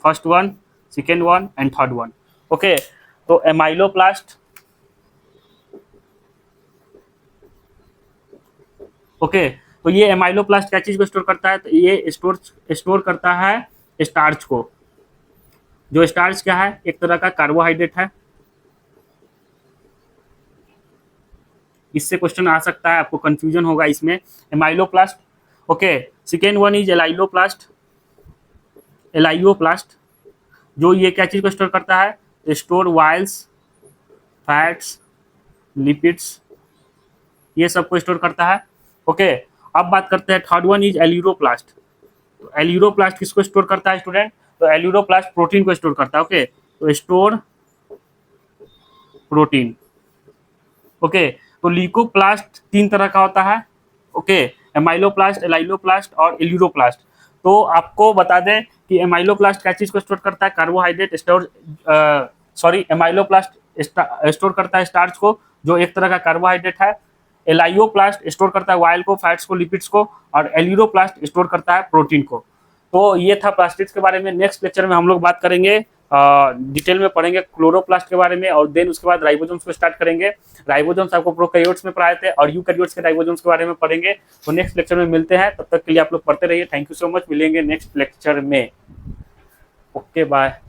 first one, second one and third one. Okay, तो एमाइलोप्लास्ट, ओके, तो ये एमाइलोप्लास्ट क्या चीज को स्टोर करता है, तो ये स्टोर करता है स्टार्च को। जो स्टार्च क्या है, एक तरह का कार्बोहाइड्रेट है। इससे क्वेश्चन आ सकता है, आपको कंफ्यूजन होगा इसमें। Amyloplast, okay, second one is elaioplast, जो ये क्या चीज को स्टोर करता है, स्टोर वाइल्स, फैट्स, लिपिड्स, ये सब को स्टोर करता है। ओके, अब बात करते हैं थर्ड वन इज एल्यूरोप्लास्ट। तो एल्यूरोप्लास्ट किसको स्टोर करता है स्टूडेंट, तो एल्यूरोप्लास्ट प्रोटीन को स्टोर करता है। ओके, तो स्टोर प्रोटीन। ओके, तो ल्यूकोप्लास्ट तीन तरह का होता है। ओके, एमाइलोप्लास्ट, एलाइलोप्लास्ट और एल्यूरोप्लास्ट। तो आपको बता दें कि एमाइलोप्लास्ट क्या चीज को स्टोर करता है, कार्बोहाइड्रेट एमाइलोप्लास्ट स्टोर करता है स्टार्च को, जो एक तरह का कार्बोहाइड्रेट है। एलाइयोप्लास्ट स्टोर करता है ऑयल को, फैट्स को, लिपिड्स को, और एल्यूरोप्लास्ट स्टोर करता है प्रोटीन को। तो ये था प्लास्टिड्स के बारे में। नेक्स्ट लेक्चर में हम लोग बात करेंगे, डिटेल में पढ़ेंगे क्लोरोप्लास्ट के बारे में, और देन उसके बाद राइबोसोम्स को स्टार्ट करेंगे। राइबोसोम्स आपको प्रोकैरियोट्स में पढ़ाए थे, और यूकैरियोट्स के राइबोसोम्स के बारे में पढ़ेंगे। तो नेक्स्ट लेक्चर में मिलते हैं, तब तक के लिए आप लोग पढ़ते रहिए। थैंक यू सो मच, मिलेंगे नेक्स्ट लेक्चर में। Okay, bye.